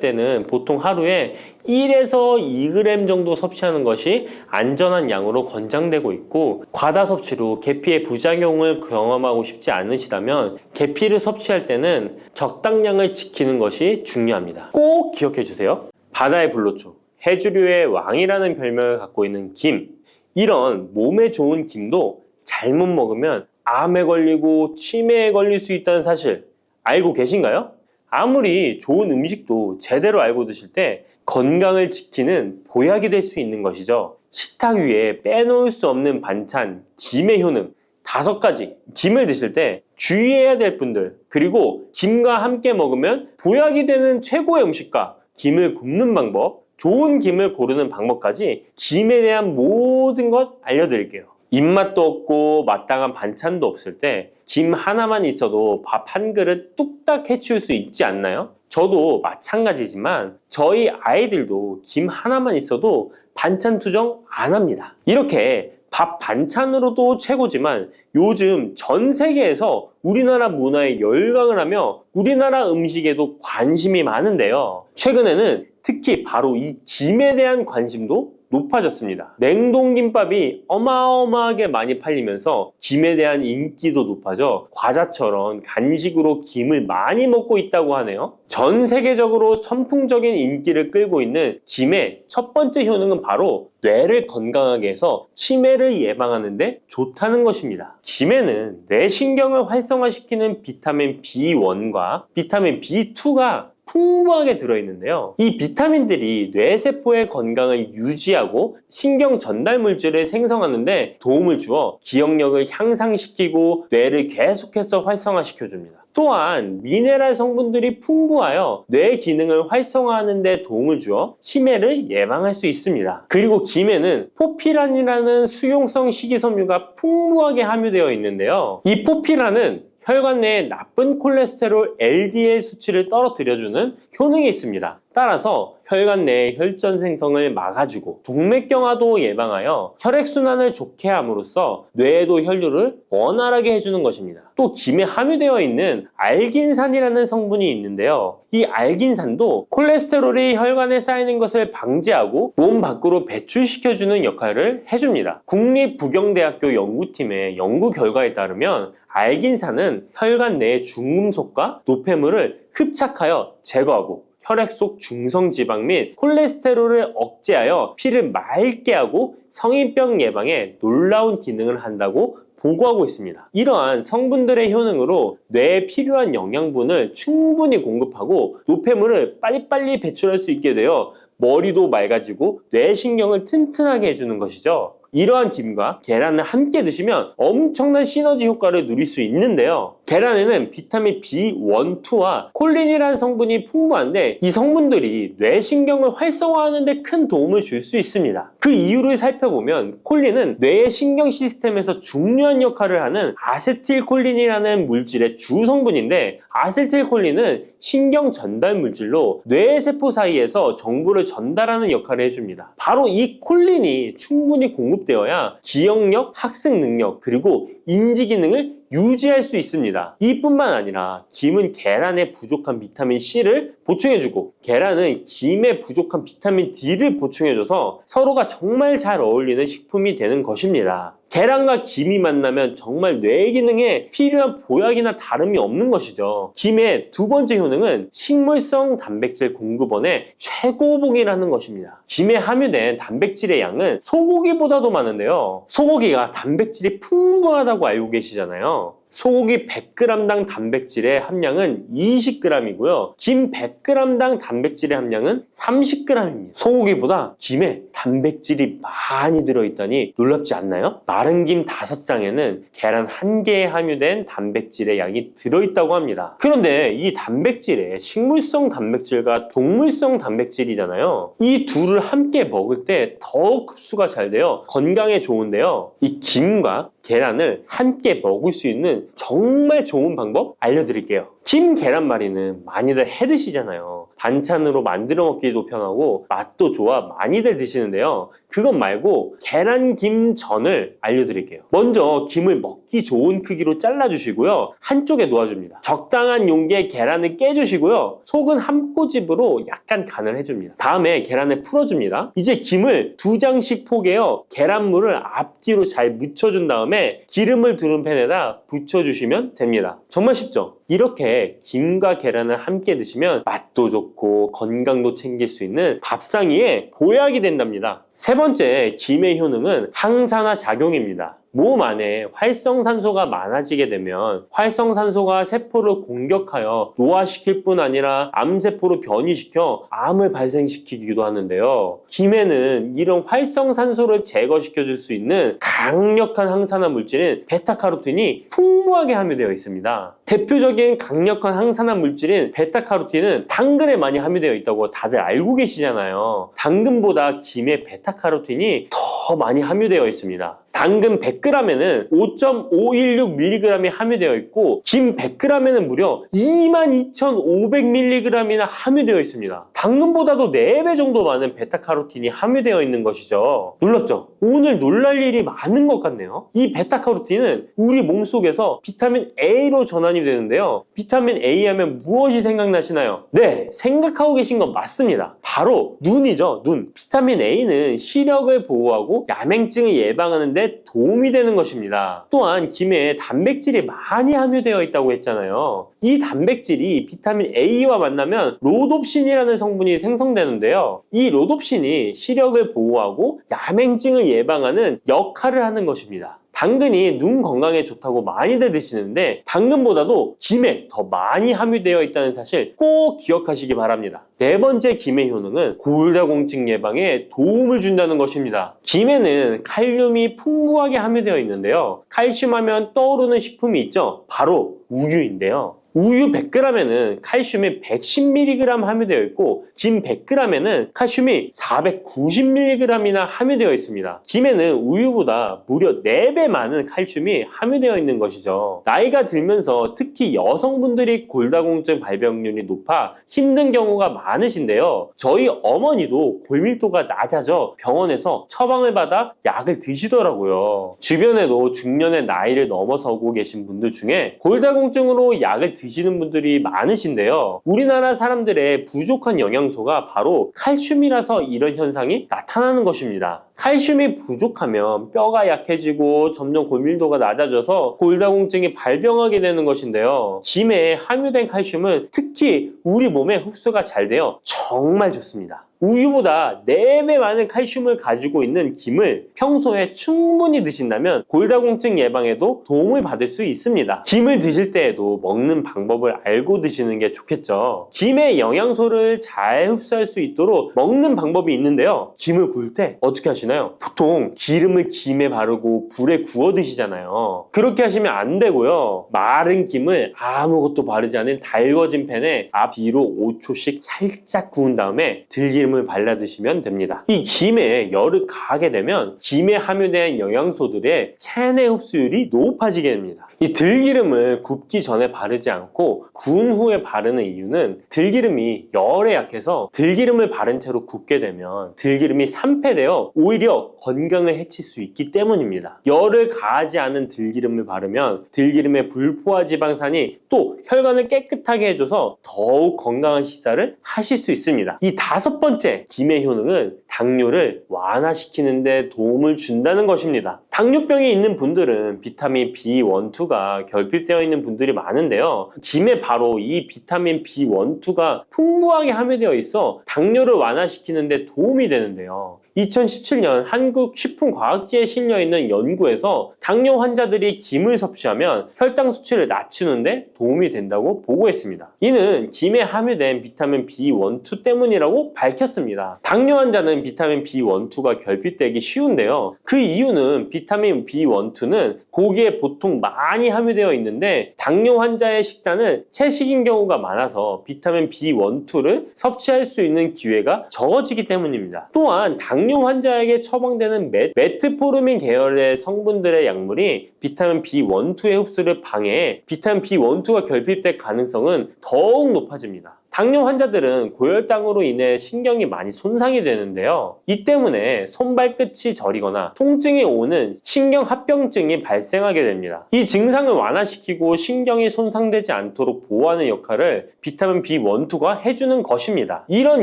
S1: 때는 보통 하루에 1에서 2g 정도 섭취하는 것이 안전한 양으로 권장되고 있고, 과다 섭취로 계피의 부작용을 경험하고 싶지 않으시다면 계피를 섭취할 때는 적당량을 지키는 것이 중요합니다. 꼭 기억해 주세요. 바다의 불로초, 해조류의 왕이라는 별명을 갖고 있는 김, 이런 몸에 좋은 김도 잘못 먹으면 암에 걸리고 치매에 걸릴 수 있다는 사실 알고 계신가요? 아무리 좋은 음식도 제대로 알고 드실 때 건강을 지키는 보약이 될 수 있는 것이죠. 식탁 위에 빼놓을 수 없는 반찬, 김의 효능 5가지. 김을 드실 때 주의해야 될 분들, 그리고 김과 함께 먹으면 보약이 되는 최고의 음식과 김을 굽는 방법, 좋은 김을 고르는 방법까지 김에 대한 모든 것 알려드릴게요. 입맛도 없고 마땅한 반찬도 없을 때 김 하나만 있어도 밥 한 그릇 뚝딱 해치울 수 있지 않나요? 저도 마찬가지지만 저희 아이들도 김 하나만 있어도 반찬 투정 안 합니다. 이렇게 밥 반찬으로도 최고지만 요즘 전 세계에서 우리나라 문화에 열광을 하며 우리나라 음식에도 관심이 많은데요. 최근에는 특히 바로 이 김에 대한 관심도 높아졌습니다. 냉동김밥이 어마어마하게 많이 팔리면서 김에 대한 인기도 높아져 과자처럼 간식으로 김을 많이 먹고 있다고 하네요. 전 세계적으로 선풍적인 인기를 끌고 있는 김의 첫 번째 효능은 바로 뇌를 건강하게 해서 치매를 예방하는 데 좋다는 것입니다. 김에는 뇌신경을 활성화시키는 비타민 B1과 비타민 B2가 풍부하게 들어있는데요. 이 비타민들이 뇌세포의 건강을 유지하고 신경 전달 물질을 생성하는 데 도움을 주어 기억력을 향상시키고 뇌를 계속해서 활성화시켜줍니다. 또한 미네랄 성분들이 풍부하여 뇌 기능을 활성화하는 데 도움을 주어 치매를 예방할 수 있습니다. 그리고 김에는 포피란이라는 수용성 식이섬유가 풍부하게 함유되어 있는데요. 이 포피란은 혈관 내에 나쁜 콜레스테롤 LDL 수치를 떨어뜨려주는 효능이 있습니다. 따라서 혈관 내의 혈전 생성을 막아주고 동맥경화도 예방하여 혈액순환을 좋게 함으로써 뇌에도 혈류를 원활하게 해주는 것입니다. 또 김에 함유되어 있는 알긴산이라는 성분이 있는데요. 이 알긴산도 콜레스테롤이 혈관에 쌓이는 것을 방지하고 몸 밖으로 배출시켜주는 역할을 해줍니다. 국립부경대학교 연구팀의 연구 결과에 따르면 알긴산은 혈관 내의 중금속과 노폐물을 흡착하여 제거하고 혈액 속 중성지방 및 콜레스테롤을 억제하여 피를 맑게 하고 성인병 예방에 놀라운 기능을 한다고 보고하고 있습니다. 이러한 성분들의 효능으로 뇌에 필요한 영양분을 충분히 공급하고 노폐물을 빨리빨리 배출할 수 있게 되어 머리도 맑아지고 뇌신경을 튼튼하게 해주는 것이죠. 이러한 김과 계란을 함께 드시면 엄청난 시너지 효과를 누릴 수 있는데요. 계란에는 비타민 B1, 2와 콜린이라는 성분이 풍부한데 이 성분들이 뇌신경을 활성화하는 데 큰 도움을 줄 수 있습니다. 그 이유를 살펴보면 콜린은 뇌의 신경 시스템에서 중요한 역할을 하는 아세틸콜린이라는 물질의 주 성분인데, 아세틸콜린은 신경 전달 물질로 뇌 세포 사이에서 정보를 전달하는 역할을 해줍니다. 바로 이 콜린이 충분히 공급되어야 기억력, 학습 능력, 그리고 인지 기능을 유지할 수 있습니다. 이뿐만 아니라 김은 계란에 부족한 비타민 C를 보충해주고 계란은 김에 부족한 비타민 D를 보충해줘서 서로가 정말 잘 어울리는 식품이 되는 것입니다. 계란과 김이 만나면 정말 뇌 기능에 필요한 보약이나 다름이 없는 것이죠. 김의 두 번째 효능은 식물성 단백질 공급원의 최고봉이라는 것입니다. 김에 함유된 단백질의 양은 소고기보다도 많은데요. 소고기가 단백질이 풍부하다고 알고 계시잖아요. 소고기 100g당 단백질의 함량은 20g이고요. 김 100g당 단백질의 함량은 30g입니다. 소고기보다 김에 단백질이 많이 들어있다니 놀랍지 않나요? 마른 김 5장에는 계란 1개에 함유된 단백질의 양이 들어있다고 합니다. 그런데 이 단백질에 식물성 단백질과 동물성 단백질이잖아요. 이 둘을 함께 먹을 때 더욱 흡수가 잘 되어 건강에 좋은데요. 이 김과 계란을 함께 먹을 수 있는 정말 좋은 방법 알려드릴게요. 김 계란말이는 많이들 해 드시잖아요. 반찬으로 만들어 먹기도 편하고 맛도 좋아 많이들 드시는데요. 그것 말고 계란김전을 알려드릴게요. 먼저 김을 먹기 좋은 크기로 잘라주시고요. 한쪽에 놓아줍니다. 적당한 용기에 계란을 깨주시고요. 속은 한 꼬집으로 약간 간을 해줍니다. 다음에 계란을 풀어줍니다. 이제 김을 2장씩 포개어 계란물을 앞뒤로 잘 묻혀준 다음에 기름을 두른 팬에다 부쳐주시면 됩니다. 정말 쉽죠? 이렇게 김과 계란을 함께 드시면 맛도 좋고 건강도 챙길 수 있는 밥상위에 보약이 된답니다. 세 번째, 김의 효능은 항산화 작용입니다. 몸 안에 활성산소가 많아지게 되면 활성산소가 세포를 공격하여 노화시킬 뿐 아니라 암세포로 변이시켜 암을 발생시키기도 하는데요. 김에는 이런 활성산소를 제거시켜 줄 수 있는 강력한 항산화 물질인 베타카로틴이 풍부하게 함유되어 있습니다. 대표적인 강력한 항산화 물질인 베타카로틴은 당근에 많이 함유되어 있다고 다들 알고 계시잖아요. 당근보다 김에 베타카로틴이 더 많이 함유되어 있습니다. 당근 100g에는 5.516mg이 함유되어 있고 김 100g에는 무려 22,500mg이나 함유되어 있습니다. 당근보다도 4배 정도 많은 베타카로틴이 함유되어 있는 것이죠. 놀랍죠? 오늘 놀랄 일이 많은 것 같네요. 이 베타카로틴은 우리 몸속에서 비타민 A로 전환이 되는데요. 비타민 A 하면 무엇이 생각나시나요? 네, 생각하고 계신 건 맞습니다. 바로 눈이죠. 눈. 비타민 A는 시력을 보호하고 야맹증을 예방하는 데 도움이 되는 것입니다. 또한 김에 단백질이 많이 함유되어 있다고 했잖아요. 이 단백질이 비타민 A와 만나면 로놉신이라는 성분이 생성되는데요. 이 로놉신이 시력을 보호하고 야맹증을 예방하는 역할을 하는 것입니다. 당근이 눈 건강에 좋다고 많이들 드시는데 당근보다도 김에 더 많이 함유되어 있다는 사실 꼭 기억하시기 바랍니다. 네 번째 김의 효능은 골다공증 예방에 도움을 준다는 것입니다. 김에는 칼륨이 풍부하게 함유되어 있는데요. 칼슘 하면 떠오르는 식품이 있죠. 바로 우유인데요. 우유 100g에는 칼슘이 110mg 함유되어 있고 김 100g에는 칼슘이 490mg이나 함유되어 있습니다. 김에는 우유보다 무려 4배 많은 칼슘이 함유되어 있는 것이죠. 나이가 들면서 특히 여성분들이 골다공증 발병률이 높아 힘든 경우가 많으신데요. 저희 어머니도 골밀도가 낮아져 병원에서 처방을 받아 약을 드시더라고요. 주변에도 중년의 나이를 넘어서고 계신 분들 중에 골다공증으로 약을 드시는 분들이 많으신데요. 우리나라 사람들의 부족한 영양소가 바로 칼슘이라서 이런 현상이 나타나는 것입니다. 칼슘이 부족하면 뼈가 약해지고 점점 골밀도가 낮아져서 골다공증이 발병하게 되는 것인데요. 김에 함유된 칼슘은 특히 우리 몸에 흡수가 잘 되어 정말 좋습니다. 우유보다 4배 많은 칼슘을 가지고 있는 김을 평소에 충분히 드신다면 골다공증 예방에도 도움을 받을 수 있습니다. 김을 드실 때에도 먹는 방법을 알고 드시는 게 좋겠죠. 김의 영양소를 잘 흡수할 수 있도록 먹는 방법이 있는데요. 김을 구울 때 어떻게 하시나요? 보통 기름을 김에 바르고 불에 구워 드시잖아요. 그렇게 하시면 안 되고요. 마른 김을 아무것도 바르지 않은 달궈진 팬에 앞뒤로 5초씩 살짝 구운 다음에 들기름을 발라 드시면 됩니다. 이 김에 열을 가하게 되면 김에 함유된 영양소들의 체내 흡수율이 높아지게 됩니다. 이 들기름을 굽기 전에 바르지 않고 구운 후에 바르는 이유는 들기름이 열에 약해서 들기름을 바른 채로 굽게 되면 들기름이 산패되어 오히려 건강을 해칠 수 있기 때문입니다. 열을 가하지 않은 들기름을 바르면 들기름의 불포화 지방산이 또 혈관을 깨끗하게 해줘서 더욱 건강한 식사를 하실 수 있습니다. 이 5번째 김의 효능은 당뇨를 완화시키는 데 도움을 준다는 것입니다. 당뇨병이 있는 분들은 비타민 B1, 2가 결핍되어 있는 분들이 많은데요. 김에 바로 이 비타민 B1, 2가 풍부하게 함유되어 있어 당뇨를 완화시키는 데 도움이 되는데요. 2017년 한국식품과학지에 실려있는 연구에서 당뇨 환자들이 김을 섭취하면 혈당 수치를 낮추는데 도움이 된다고 보고했습니다. 이는 김에 함유된 비타민 B1, 2 때문이라고 밝혔습니다. 당뇨 환자는 비타민 B1, 2가 결핍되기 쉬운데요. 그 이유는 비타민 B1, 2는 고기에 보통 많이 함유되어 있는데 당뇨 환자의 식단은 채식인 경우가 많아서 비타민 B1, 2를 섭취할 수 있는 기회가 적어지기 때문입니다. 또한 당뇨 환자에게 처방되는 메트포르민 계열의 성분들의 약물이 비타민 B1, 2의 흡수를 방해해 비타민 B1, 2가 결핍될 가능성은 더욱 높아집니다. 당뇨 환자들은 고혈당으로 인해 신경이 많이 손상이 되는데요. 이 때문에 손발끝이 저리거나 통증이 오는 신경합병증이 발생하게 됩니다. 이 증상을 완화시키고 신경이 손상되지 않도록 보호하는 역할을 비타민 B1, 2가 해주는 것입니다. 이런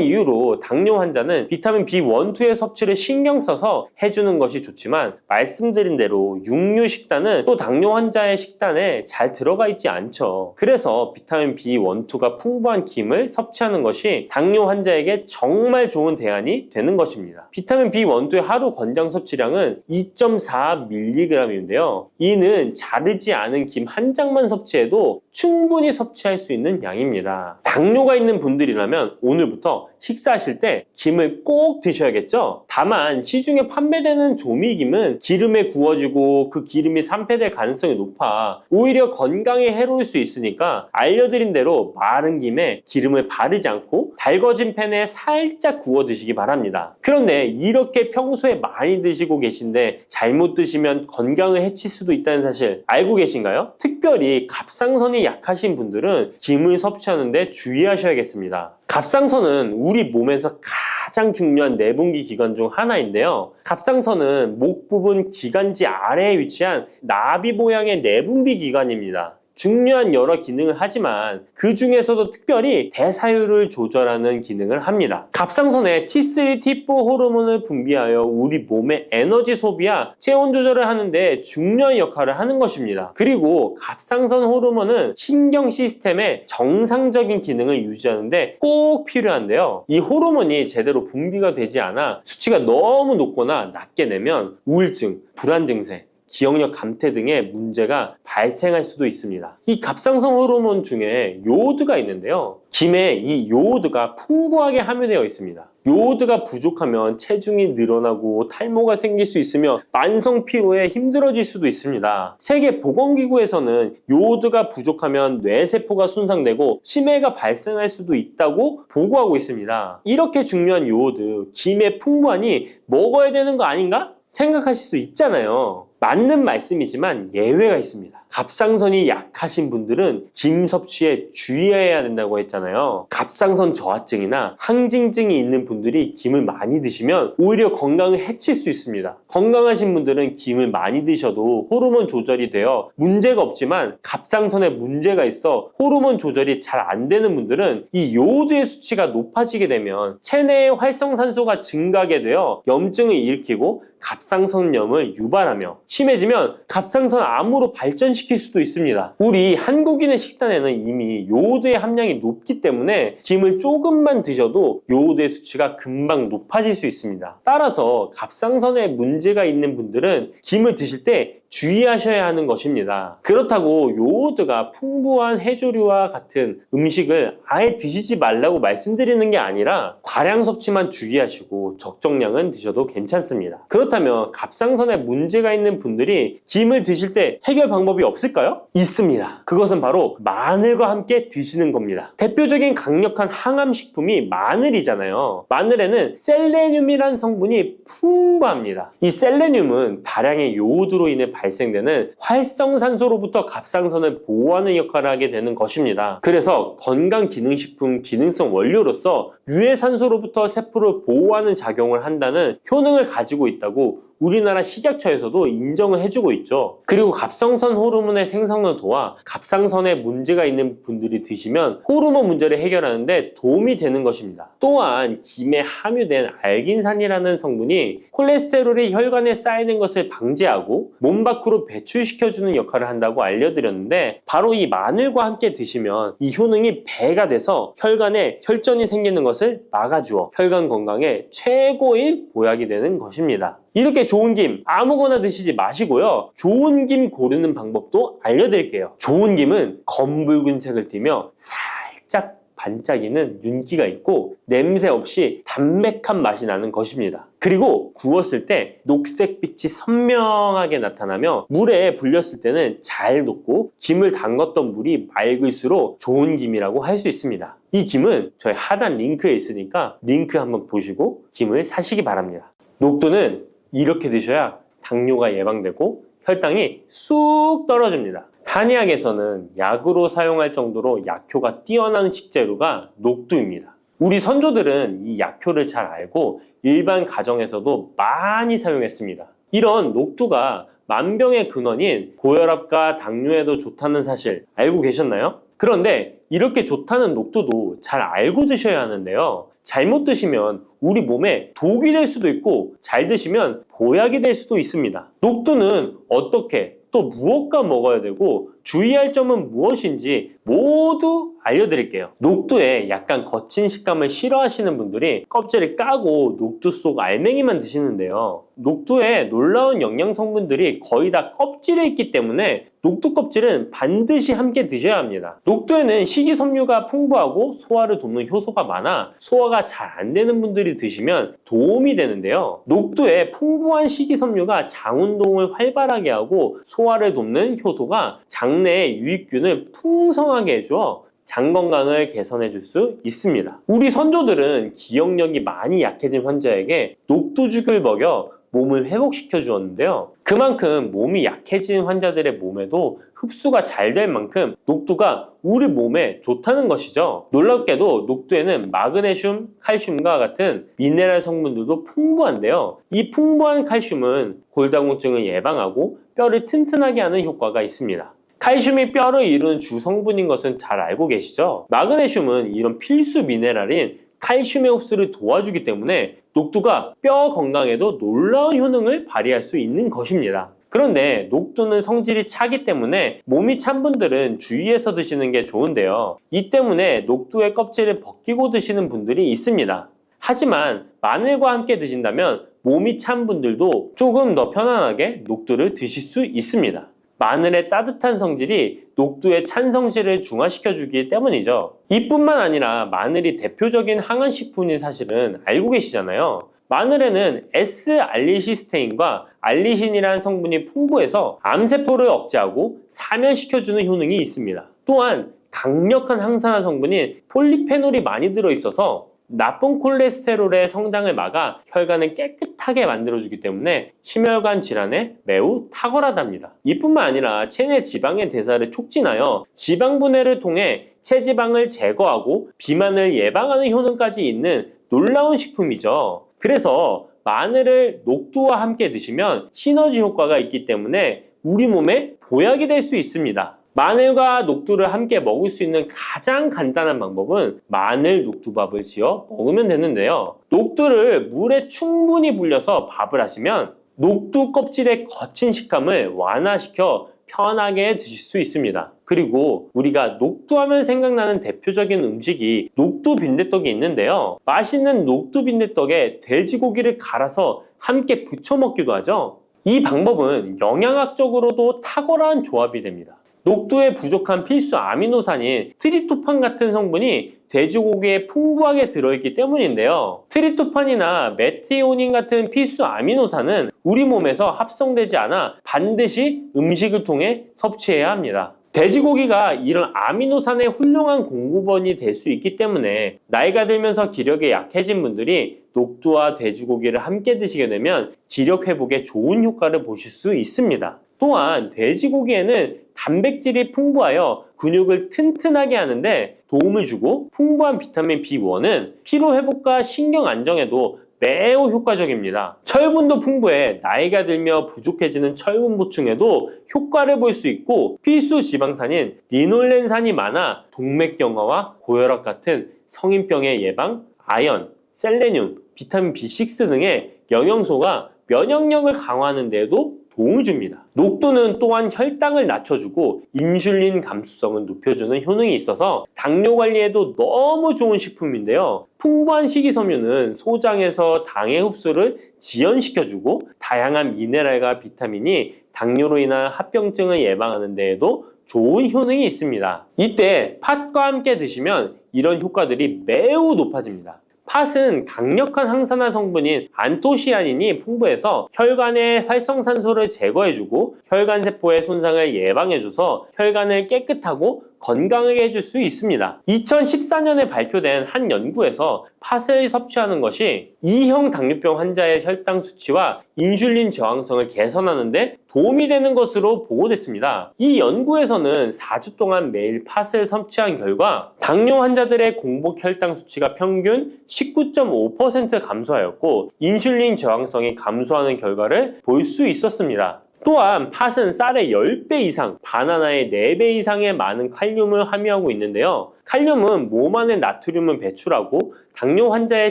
S1: 이유로 당뇨 환자는 비타민 B1, 2의 섭취를 신경 써서 해주는 것이 좋지만 말씀드린 대로 육류 식단은 또 당뇨 환자의 식단에 잘 들어가 있지 않죠. 그래서 비타민 B1, 2가 풍부한 김을 섭취하는 것이 당뇨 환자에게 정말 좋은 대안이 되는 것입니다. 비타민 B1, 2의 하루 권장 섭취량은 2.4mg인데요. 이는 자르지 않은 김 한 장만 섭취해도 충분히 섭취할 수 있는 양입니다. 당뇨가 있는 분들이라면 오늘부터 식사하실 때 김을 꼭 드셔야겠죠? 다만 시중에 판매되는 조미김은 기름에 구워지고 그 기름이 산패될 가능성이 높아 오히려 건강에 해로울 수 있으니까 알려드린 대로 마른 김에 기름을 바르지 않고 달궈진 팬에 살짝 구워 드시기 바랍니다. 그런데 이렇게 평소에 많이 드시고 계신데 잘못 드시면 건강을 해칠 수도 있다는 사실 알고 계신가요? 특별히 갑상선이 약하신 분들은 김을 섭취하는데 주의하셔야겠습니다. 갑상선은 우리 몸에서 가장 중요한 내분기 기관 중 하나인데요. 갑상선은 목 부분 기관지 아래에 위치한 나비 모양의 내분비 기관입니다. 중요한 여러 기능을 하지만 그 중에서도 특별히 대사율을 조절하는 기능을 합니다. 갑상선에 T3, T4 호르몬을 분비하여 우리 몸의 에너지 소비와 체온 조절을 하는데 중요한 역할을 하는 것입니다. 그리고 갑상선 호르몬은 신경 시스템의 정상적인 기능을 유지하는데 꼭 필요한데요. 이 호르몬이 제대로 분비가 되지 않아 수치가 너무 높거나 낮게 되면 우울증, 불안 증세, 기억력 감퇴 등의 문제가 발생할 수도 있습니다. 이 갑상선 호르몬 중에 요오드가 있는데요. 김에 이 요오드가 풍부하게 함유되어 있습니다. 요오드가 부족하면 체중이 늘어나고 탈모가 생길 수 있으며 만성 피로에 힘들어질 수도 있습니다. 세계보건기구에서는 요오드가 부족하면 뇌세포가 손상되고 치매가 발생할 수도 있다고 보고하고 있습니다. 이렇게 중요한 요오드, 김에 풍부하니 먹어야 되는 거 아닌가? 생각하실 수 있잖아요. 맞는 말씀이지만 예외가 있습니다. 갑상선이 약하신 분들은 김 섭취에 주의해야 된다고 했잖아요. 갑상선 저하증이나 항진증이 있는 분들이 김을 많이 드시면 오히려 건강을 해칠 수 있습니다. 건강하신 분들은 김을 많이 드셔도 호르몬 조절이 되어 문제가 없지만 갑상선에 문제가 있어 호르몬 조절이 잘 안 되는 분들은 이 요오드의 수치가 높아지게 되면 체내의 활성산소가 증가하게 되어 염증을 일으키고 갑상선염을 유발하며 심해지면 갑상선 암으로 발전시킬 수도 있습니다. 우리 한국인의 식단에는 이미 요오드의 함량이 높기 때문에 김을 조금만 드셔도 요오드의 수치가 금방 높아질 수 있습니다. 따라서 갑상선에 문제가 있는 분들은 김을 드실 때 주의하셔야 하는 것입니다. 그렇다고 요오드가 풍부한 해조류와 같은 음식을 아예 드시지 말라고 말씀드리는 게 아니라 과량 섭취만 주의하시고 적정량은 드셔도 괜찮습니다. 그렇다면 갑상선에 문제가 있는 분들이 김을 드실 때 해결 방법이 없을까요? 있습니다. 그것은 바로 마늘과 함께 드시는 겁니다. 대표적인 강력한 항암 식품이 마늘이잖아요. 마늘에는 셀레늄이란 성분이 풍부합니다. 이 셀레늄은 다량의 요오드로 인해 발생되는 활성산소로부터 갑상선을 보호하는 역할을 하게 되는 것입니다. 그래서 건강기능식품 기능성 원료로서 유해산소로부터 세포를 보호하는 작용을 한다는 효능을 가지고 있다고 우리나라 식약처에서도 인정을 해주고 있죠. 그리고 갑상선 호르몬의 생성을 도와 갑상선에 문제가 있는 분들이 드시면 호르몬 문제를 해결하는데 도움이 되는 것입니다. 또한 김에 함유된 알긴산이라는 성분이 콜레스테롤이 혈관에 쌓이는 것을 방지하고 몸 밖으로 배출시켜주는 역할을 한다고 알려드렸는데 바로 이 마늘과 함께 드시면 이 효능이 배가 돼서 혈관에 혈전이 생기는 것을 막아주어 혈관 건강에 최고의 보약이 되는 것입니다. 이렇게 좋은 김 아무거나 드시지 마시고요. 좋은 김 고르는 방법도 알려드릴게요. 좋은 김은 검붉은색을 띠며 살짝 반짝이는 윤기가 있고 냄새 없이 담백한 맛이 나는 것입니다. 그리고 구웠을 때 녹색빛이 선명하게 나타나며 물에 불렸을 때는 잘 녹고 김을 담궜던 물이 맑을수록 좋은 김이라고 할 수 있습니다. 이 김은 저희 하단 링크에 있으니까 링크 한번 보시고 김을 사시기 바랍니다. 녹두는 이렇게 드셔야 당뇨가 예방되고 혈당이 쑥 떨어집니다. 한의학에서는 약으로 사용할 정도로 약효가 뛰어난 식재료가 녹두입니다. 우리 선조들은 이 약효를 잘 알고 일반 가정에서도 많이 사용했습니다. 이런 녹두가 만병의 근원인 고혈압과 당뇨에도 좋다는 사실 알고 계셨나요? 그런데 이렇게 좋다는 녹두도 잘 알고 드셔야 하는데요. 잘못 드시면 우리 몸에 독이 될 수도 있고 잘 드시면 보약이 될 수도 있습니다. 녹두는 어떻게 또 무엇과 먹어야 되고 주의할 점은 무엇인지 모두 알려드릴게요. 녹두에 약간 거친 식감을 싫어하시는 분들이 껍질을 까고 녹두 속 알맹이만 드시는데요. 녹두에 놀라운 영양 성분들이 거의 다 껍질에 있기 때문에 녹두 껍질은 반드시 함께 드셔야 합니다. 녹두에는 식이섬유가 풍부하고 소화를 돕는 효소가 많아 소화가 잘 안 되는 분들이 드시면 도움이 되는데요. 녹두에 풍부한 식이섬유가 장 운동을 활발하게 하고 소화를 돕는 효소가 장내에 유익균을 풍성하게 해줘 장 건강을 개선해 줄 수 있습니다. 우리 선조들은 기억력이 많이 약해진 환자에게 녹두죽을 먹여 몸을 회복시켜 주었는데요. 그만큼 몸이 약해진 환자들의 몸에도 흡수가 잘 될 만큼 녹두가 우리 몸에 좋다는 것이죠. 놀랍게도 녹두에는 마그네슘, 칼슘과 같은 미네랄 성분들도 풍부한데요. 이 풍부한 칼슘은 골다공증을 예방하고 뼈를 튼튼하게 하는 효과가 있습니다. 칼슘이 뼈를 이루는 주성분인 것은 잘 알고 계시죠? 마그네슘은 이런 필수 미네랄인 칼슘의 흡수를 도와주기 때문에 녹두가 뼈 건강에도 놀라운 효능을 발휘할 수 있는 것입니다. 그런데 녹두는 성질이 차기 때문에 몸이 찬 분들은 주의해서 드시는 게 좋은데요. 이 때문에 녹두의 껍질을 벗기고 드시는 분들이 있습니다. 하지만 마늘과 함께 드신다면 몸이 찬 분들도 조금 더 편안하게 녹두를 드실 수 있습니다. 마늘의 따뜻한 성질이 녹두의 찬 성질을 중화시켜주기 때문이죠. 이뿐만 아니라 마늘이 대표적인 항암식품인 사실은 알고 계시잖아요. 마늘에는 S알리시스테인과 알리신이라는 성분이 풍부해서 암세포를 억제하고 사면시켜주는 효능이 있습니다. 또한 강력한 항산화 성분인 폴리페놀이 많이 들어있어서 나쁜 콜레스테롤의 성장을 막아 혈관을 깨끗하게 만들어주기 때문에 심혈관 질환에 매우 탁월하답니다. 이뿐만 아니라 체내 지방의 대사를 촉진하여 지방 분해를 통해 체지방을 제거하고 비만을 예방하는 효능까지 있는 놀라운 식품이죠. 그래서 마늘을 녹두와 함께 드시면 시너지 효과가 있기 때문에 우리 몸에 보약이 될 수 있습니다. 마늘과 녹두를 함께 먹을 수 있는 가장 간단한 방법은 마늘 녹두밥을 지어 먹으면 되는데요. 녹두를 물에 충분히 불려서 밥을 하시면 녹두 껍질의 거친 식감을 완화시켜 편하게 드실 수 있습니다. 그리고 우리가 녹두하면 생각나는 대표적인 음식이 녹두 빈대떡이 있는데요. 맛있는 녹두 빈대떡에 돼지고기를 갈아서 함께 부쳐 먹기도 하죠. 이 방법은 영양학적으로도 탁월한 조합이 됩니다. 녹두에 부족한 필수 아미노산인 트립토판 같은 성분이 돼지고기에 풍부하게 들어있기 때문인데요. 트립토판이나 메티오닌 같은 필수 아미노산은 우리 몸에서 합성되지 않아 반드시 음식을 통해 섭취해야 합니다. 돼지고기가 이런 아미노산의 훌륭한 공급원이 될 수 있기 때문에 나이가 들면서 기력이 약해진 분들이 녹두와 돼지고기를 함께 드시게 되면 기력 회복에 좋은 효과를 보실 수 있습니다. 또한 돼지고기에는 단백질이 풍부하여 근육을 튼튼하게 하는데 도움을 주고 풍부한 비타민 B1은 피로 회복과 신경 안정에도 매우 효과적입니다. 철분도 풍부해 나이가 들며 부족해지는 철분 보충에도 효과를 볼 수 있고 필수 지방산인 리놀렌산이 많아 동맥경화와 고혈압 같은 성인병의 예방, 아연, 셀레늄, 비타민 B6 등의 영양소가 면역력을 강화하는 데에도 도움을 줍니다. 녹두는 또한 혈당을 낮춰주고 인슐린 감수성을 높여주는 효능이 있어서 당뇨 관리에도 너무 좋은 식품인데요. 풍부한 식이섬유는 소장에서 당의 흡수를 지연시켜주고 다양한 미네랄과 비타민이 당뇨로 인한 합병증을 예방하는 데에도 좋은 효능이 있습니다. 이때 팥과 함께 드시면 이런 효과들이 매우 높아집니다. 팥은 강력한 항산화 성분인 안토시아닌이 풍부해서 혈관의 활성산소를 제거해주고 혈관세포의 손상을 예방해줘서 혈관을 깨끗하고 건강하게 해줄 수 있습니다. 2014년에 발표된 한 연구에서 팥을 섭취하는 것이 2형 당뇨병 환자의 혈당 수치와 인슐린 저항성을 개선하는 데 도움이 되는 것으로 보고됐습니다. 이 연구에서는 4주 동안 매일 팥을 섭취한 결과 당뇨 환자들의 공복 혈당 수치가 평균 19.5% 감소하였고 인슐린 저항성이 감소하는 결과를 볼 수 있었습니다. 또한 팥은 쌀의 10배 이상, 바나나의 4배 이상의 많은 칼륨을 함유하고 있는데요. 칼륨은 몸 안에 나트륨을 배출하고 당뇨 환자의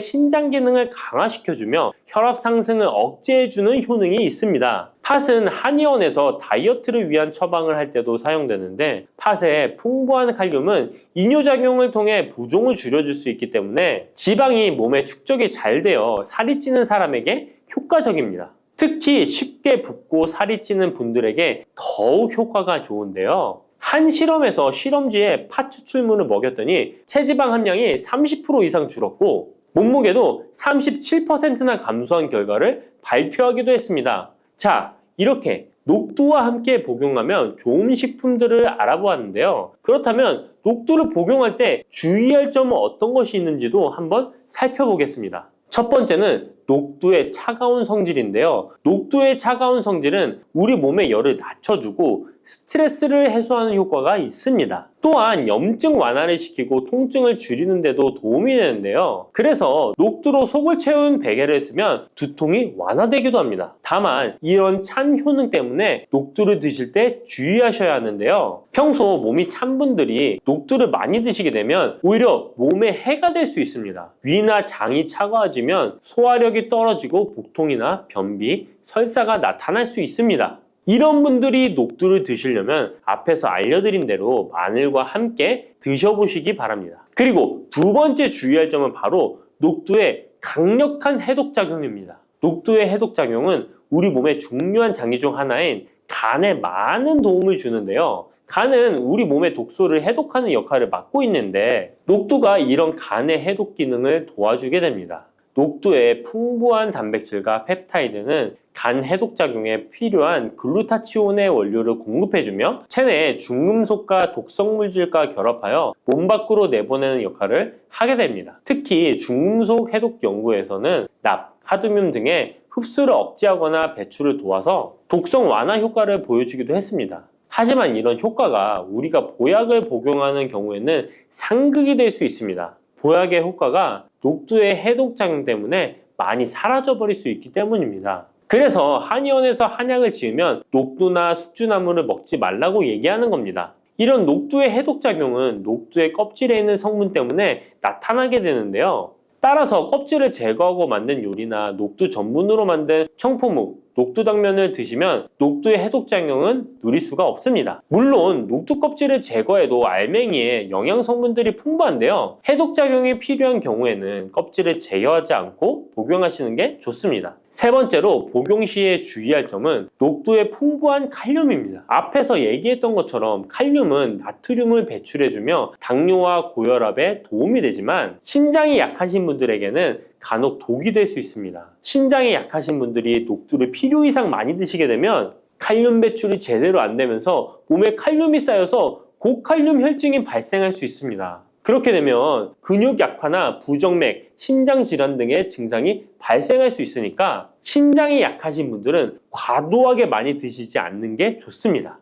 S1: 신장 기능을 강화시켜주며 혈압 상승을 억제해주는 효능이 있습니다. 팥은 한의원에서 다이어트를 위한 처방을 할 때도 사용되는데 팥의 풍부한 칼륨은 이뇨작용을 통해 부종을 줄여줄 수 있기 때문에 지방이 몸에 축적이 잘 되어 살이 찌는 사람에게 효과적입니다. 특히 쉽게 붓고 살이 찌는 분들에게 더욱 효과가 좋은데요. 한 실험에서 실험쥐에 팥 추출물을 먹였더니 체지방 함량이 30% 이상 줄었고 몸무게도 37%나 감소한 결과를 발표하기도 했습니다. 자, 이렇게 녹두와 함께 복용하면 좋은 식품들을 알아보았는데요. 그렇다면 녹두를 복용할 때 주의할 점은 어떤 것이 있는지도 한번 살펴보겠습니다. 첫 번째는 녹두의 차가운 성질인데요. 녹두의 차가운 성질은 우리 몸의 열을 낮춰주고 스트레스를 해소하는 효과가 있습니다. 또한 염증 완화를 시키고 통증을 줄이는 데도 도움이 되는데요. 그래서 녹두로 속을 채운 베개를 쓰면 두통이 완화되기도 합니다. 다만 이런 찬 효능 때문에 녹두를 드실 때 주의하셔야 하는데요. 평소 몸이 찬 분들이 녹두를 많이 드시게 되면 오히려 몸에 해가 될 수 있습니다. 위나 장이 차가워지면 소화력이 떨어지고 복통이나 변비, 설사가 나타날 수 있습니다. 이런 분들이 녹두를 드시려면 앞에서 알려드린 대로 마늘과 함께 드셔보시기 바랍니다. 그리고 두 번째 주의할 점은 바로 녹두의 강력한 해독작용입니다. 녹두의 해독작용은 우리 몸의 중요한 장기 중 하나인 간에 많은 도움을 주는데요. 간은 우리 몸의 독소를 해독하는 역할을 맡고 있는데 녹두가 이런 간의 해독 기능을 도와주게 됩니다. 녹두의 풍부한 단백질과 펩타이드는 간 해독작용에 필요한 글루타치온의 원료를 공급해주며 체내의 중금속과 독성물질과 결합하여 몸 밖으로 내보내는 역할을 하게 됩니다. 특히 중금속 해독 연구에서는 납, 카드뮴 등의 흡수를 억제하거나 배출을 도와서 독성 완화 효과를 보여주기도 했습니다. 하지만 이런 효과가 우리가 보약을 복용하는 경우에는 상극이 될 수 있습니다. 보약의 효과가 녹두의 해독작용 때문에 많이 사라져버릴 수 있기 때문입니다. 그래서 한의원에서 한약을 지으면 녹두나 숙주나물을 먹지 말라고 얘기하는 겁니다. 이런 녹두의 해독작용은 녹두의 껍질에 있는 성분 때문에 나타나게 되는데요. 따라서 껍질을 제거하고 만든 요리나 녹두 전분으로 만든 청포묵, 녹두당면을 드시면 녹두의 해독작용은 누릴 수가 없습니다. 물론 녹두 껍질을 제거해도 알맹이에 영양 성분들이 풍부한데요. 해독작용이 필요한 경우에는 껍질을 제거하지 않고 복용하시는 게 좋습니다. 세 번째로 복용 시에 주의할 점은 녹두의 풍부한 칼륨입니다. 앞에서 얘기했던 것처럼 칼륨은 나트륨을 배출해주며 당뇨와 고혈압에 도움이 되지만 신장이 약하신 분들에게는 간혹 독이 될 수 있습니다. 신장이 약하신 분들이 녹두를 필요 이상 많이 드시게 되면 칼륨 배출이 제대로 안 되면서 몸에 칼륨이 쌓여서 고칼륨 혈증이 발생할 수 있습니다. 그렇게 되면 근육 약화나 부정맥, 심장 질환 등의 증상이 발생할 수 있으니까 신장이 약하신 분들은 과도하게 많이 드시지 않는 게 좋습니다.